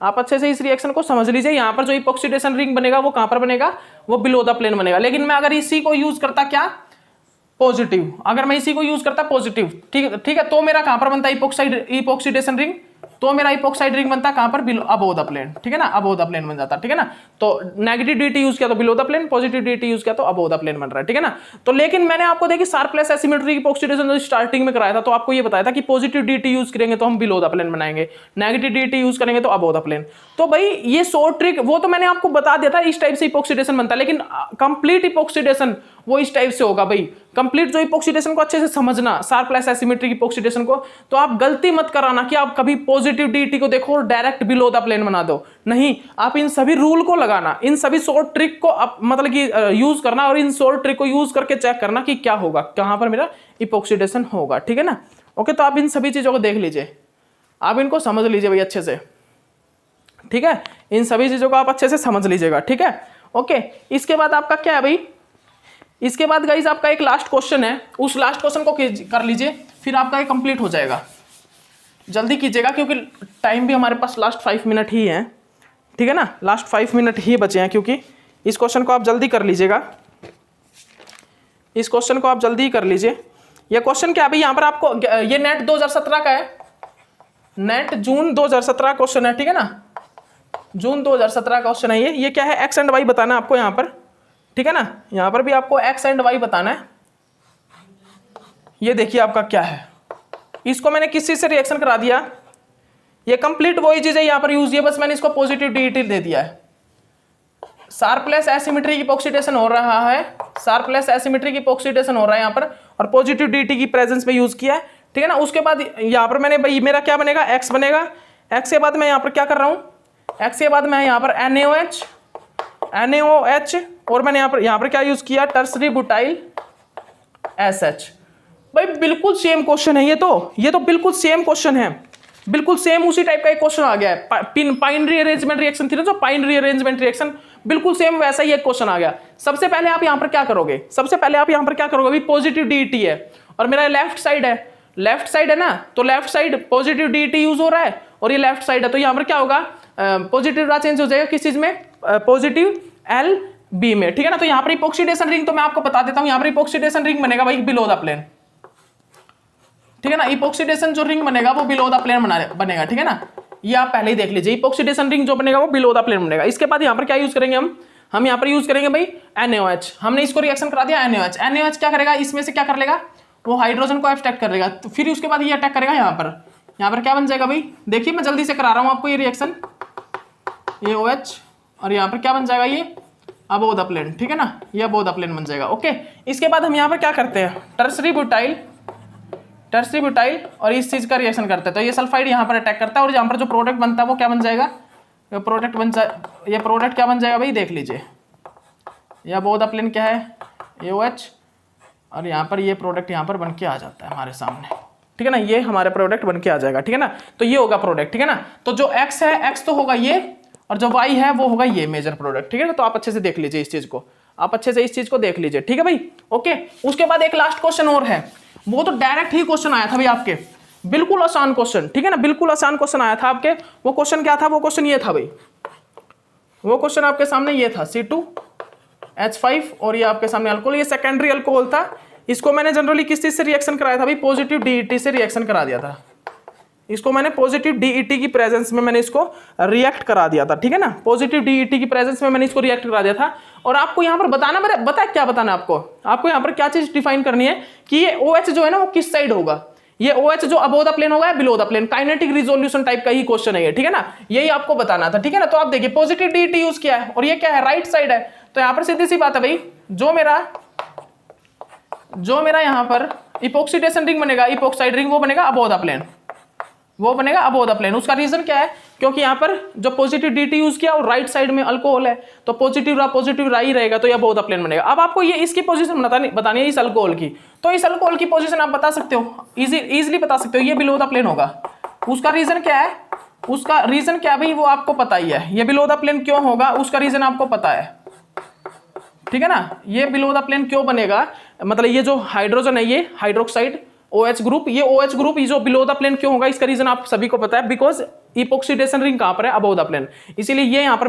S1: आप अच्छे से इस रिएक्शन को समझ लीजिए, यहाँ पर जो इपॉक्सीडेशन रिंग बनेगा वो कहाँ पर बनेगा, वो बिलो द प्लेन बनेगा। लेकिन मैं अगर इसी को यूज करता क्या, पॉजिटिव, अगर मैं इसी को यूज करता पॉजिटिव, ठीक है, तो मेरा कहां पर बनता है इपॉक्सीडेशन रिंग, तो मेरा इपॉक्साइड रिंग बनता कहां पर, बिलो अबोव द प्लेन, ठीक है ना, अबोव द प्लेन बन जाता, ठीक है ना। तो नेगेटिव डीटी यूज किया तो below the plane, positive DT use किया तो अबोव द प्लेन बन रहा है, ठीक है ना। तो लेकिन मैंने आपको देखिए शार्पलेस एसिमेट्री इपॉक्सीडेशन जो स्टार्टिंग में कराया था, तो आपको ये बताया था कि पॉजिटिव डीटी यूज करेंगे तो हम बिलो द प्लेन बनाएंगे, नेगेटिव डीटी यूज करेंगे तो अबोव द प्लेन। तो भाई ये शॉर्ट ट्रिक वो तो मैंने आपको बता दिया था, इस टाइप से इपॉक्सीडेशन बनता है, लेकिन कंप्लीट इपॉक्सीडेशन वो इस टाइप से होगा भाई। कंप्लीट जो इपॉक्सीडेशन को अच्छे से समझना, शार्पलेस एसिमेट्रिक इपॉक्सीडेशन को, तो आप गलती मत कराना कि आप कभी पॉजिटिव डीटी को देखो और डायरेक्ट बिलो द प्लेन बना दो, नहीं, आप इन सभी रूल को लगाना, इन सभी शॉर्ट ट्रिक को आप मतलब कि यूज करना, और इन शॉर्ट ट्रिक को यूज करके चेक करना कि क्या होगा, कहां पर मेरा इपॉक्सीडेशन होगा, ठीक है ना। ओके, तो आप इन सभी चीजों को देख लीजिए, आप इनको समझ लीजिए भाई अच्छे से, ठीक है, इन सभी चीजों को आप अच्छे से समझ लीजिएगा, ठीक है। ओके, इसके बाद आपका क्या है भाई, इसके बाद गाइस आपका एक लास्ट क्वेश्चन है, उस लास्ट क्वेश्चन को कर लीजिए, फिर आपका ये कंप्लीट हो जाएगा। जल्दी कीजिएगा क्योंकि टाइम भी हमारे पास लास्ट 5 मिनट ही है, ठीक है ना, लास्ट 5 मिनट ही बचे हैं, क्योंकि इस क्वेश्चन को आप जल्दी कर लीजिएगा, इस क्वेश्चन को आप जल्दी कर लीजिए। ये क्वेश्चन क्या है भाई, यहाँ पर आपको ये नेट 2017 का है, नेट जून 2017 क्वेश्चन है, ठीक है ना, जून 2017 का क्वेश्चन है ये क्या है, एक्स एंड वाई बताना है आपको यहाँ पर, ठीक है ना, यहां पर भी आपको एक्स एंड वाई बताना है। ये देखिए आपका क्या है, इसको मैंने किस चीज से रिएक्शन करा दिया, ये कंप्लीट वही चीज है यहां पर यूज है, बस मैंने इसको पॉजिटिव डीटी दे दिया है। शार्पलेस एसिमेट्रिक इपॉक्सीडेशन हो रहा है, शार्पलेस एसिमेट्रिक इपॉक्सीडेशन हो रहा है यहां पर, और पॉजिटिव डीटी की प्रेजेंस में यूज किया है, ठीक है ना। उसके बाद यहां पर मैंने भाई मेरा क्या बनेगा, एक्स बनेगा, एक्स के बाद मैं यहां पर क्या कर रहा हूं, एक्स के बाद मैं यहां पर NaOH और मैंने यहां पर क्या यूज किया, टर्सरी बुटाइल SH। भाई बिल्कुल सेम क्वेश्चन है ये तो बिल्कुल सेम क्वेश्चन है, बिल्कुल सेम उसी टाइप का एक क्वेश्चन आ गया है, पाइन रीअरेंजमेंट रिएक्शन थी ना जो, पाइन रीअरेंजमेंट रिएक्शन, बिल्कुल सेम वैसा ही एक क्वेश्चन आ गया। सबसे पहले आप यहां पर क्या करोगे, सबसे पहले आप यहां पर क्या करोगे, पॉजिटिव डीटी है और मेरा लेफ्ट साइड है, लेफ्ट साइड है ना, तो left side positive DT use हो रहा है और ये लेफ्ट साइड है, तो यहां पर क्या होगा, पॉजिटिव चेंज हो जाएगा किस चीज में, पॉजिटिव LB में, ठीक है ना। तो यहां पर इपॉक्सीडेशन रिंग तो मैं आपको बता देता हूं, यहां पर इपॉक्सीडेशन रिंग बनेगा भाई बिलो द प्लेन, ठीक है ना, इपॉक्सीडेशन जो रिंग बनेगा वो बिलो द प्लेन बनेगा, ठीक है ना। ये आप पहले ही देख लीजिए, इपॉक्सीडेशन रिंग जो बनेगा वो बिलो द प्लेन बनेगा। इसके बाद यहां पर क्या यूज करेंगे हम यहां पर यूज करेंगे भाई NaOH, हमने इसको रिएक्शन करा दिया NaOH क्या करेगा, इसमें से क्या कर लेगा, वो हाइड्रोजन को अटैक कर लेगा, तो फिर उसके बाद ये अटैक करेगा यहां पर क्या बन जाएगा भाई, देखिए मैं जल्दी से करा रहा हूं आपको ये रिएक्शन, ये OH और यहाँ पर क्या बन जाएगा, ये अबोव द प्लेन, ठीक है ना, ये अबोव द प्लेन बन जाएगा। ओके, इसके बाद हम यहाँ पर क्या करते हैं, टर्सरी बुटाइल और इस चीज का रिएक्शन करते हैं, तो ये सल्फाइड यहाँ पर अटैक करता है और यहाँ पर जो प्रोडक्ट बनता है वो क्या बन जाएगा, ये प्रोडक्ट क्या बन जाएगा भाई, देख लीजिए, ये अबोव द प्लेन क्या है, OH और यहाँ पर ये प्रोडक्ट यहाँ पर बन के आ जाता है हमारे सामने, ठीक है ना, ये हमारे प्रोडक्ट बन के आ जाएगा, ठीक है ना। तो ये होगा प्रोडक्ट, ठीक है ना। तो जो एक्स है, एक्स तो होगा ये, और जो वाई है वो होगा ये मेजर प्रोडक्ट, ठीक है ना। तो आप अच्छे से देख लीजिए इस चीज को, आप अच्छे से इस चीज को देख लीजिए, ठीक है भाई। ओके, उसके बाद एक लास्ट क्वेश्चन और है, वो तो डायरेक्ट ही क्वेश्चन आया था भाई आपके, बिल्कुल आसान क्वेश्चन, ठीक है ना, बिल्कुल आसान क्वेश्चन आया था आपके। वो क्वेश्चन क्या था, वो क्वेश्चन ये था भाई, वो क्वेश्चन आपके सामने ये था, C2H5 और ये आपके सामने अल्कोहल, ये सेकेंडरी अल्कोहल था, इसको मैंने जनरली किस चीज से रिएक्शन कराया था भाई, पॉजिटिव DET से रिएक्शन करा दिया था, इसको मैंने पॉजिटिव DET की प्रेजेंस में मैंने इसको रिएक्ट करा दिया था, ठीक है ना, पॉजिटिव DET की प्रेजेंस में मैंने इसको रिएक्ट करा दिया था। और आपको यहाँ पर बताया क्या बताना आपको यहाँ पर क्या चीज डिफाइन करनी है कि ये OH जो है ना वो किस साइड होगा, ये OH जो अबोव द प्लेन होगा या below the plane, kinetic resolution type का ही क्वेश्चन है ये, ठीक है ना, यही आपको बताना था, ठीक है ना। तो आप देखिए पॉजिटिव DET यूज किया है और ये क्या है, राइट साइड है, तो यहाँ पर सीधी सी बात है भाई, जो मेरा यहाँ पर इपॉक्सीडेशन रिंग बनेगा, इपॉक्साइड रिंग, वो बनेगा अबोव द प्लेन, वो बनेगा अबोव द प्लेन। उसका रीजन क्या है, क्योंकि यहाँ पर जो पॉजिटिव DET यूज किया और राइट साइड में अल्कोहल है, तो पॉजिटिव राई रहेगा, तो ये अबोव द प्लेन बनेगा। अब आपको ये इसकी पोजीशन बतानी है इस अल्कोहल की, तो इस अल्कोहल की पोजीशन आप बता सकते हो, इजीली बता सकते हो, ये बिलो द प्लेन होगा। उसका रीजन क्या है, उसका रीजन क्या भाई वो आपको पता ही है। ये बिलो द प्लेन क्यों होगा उसका रीजन आपको पता है, ठीक है ना। ये बिलो द प्लेन क्यों बनेगा, मतलब ये जो हाइड्रोजन है ये हाइड्रोक्साइड OH ग्रुप, ये OH ग्रुप ये जो बिलो द प्लेन क्यों होगा इसका रीजन आप सभी को पता है, बिकॉज इपोक्सीडेशन रिंग कहां पर है, अबव द प्लेन, इसीलिए ये यहां पर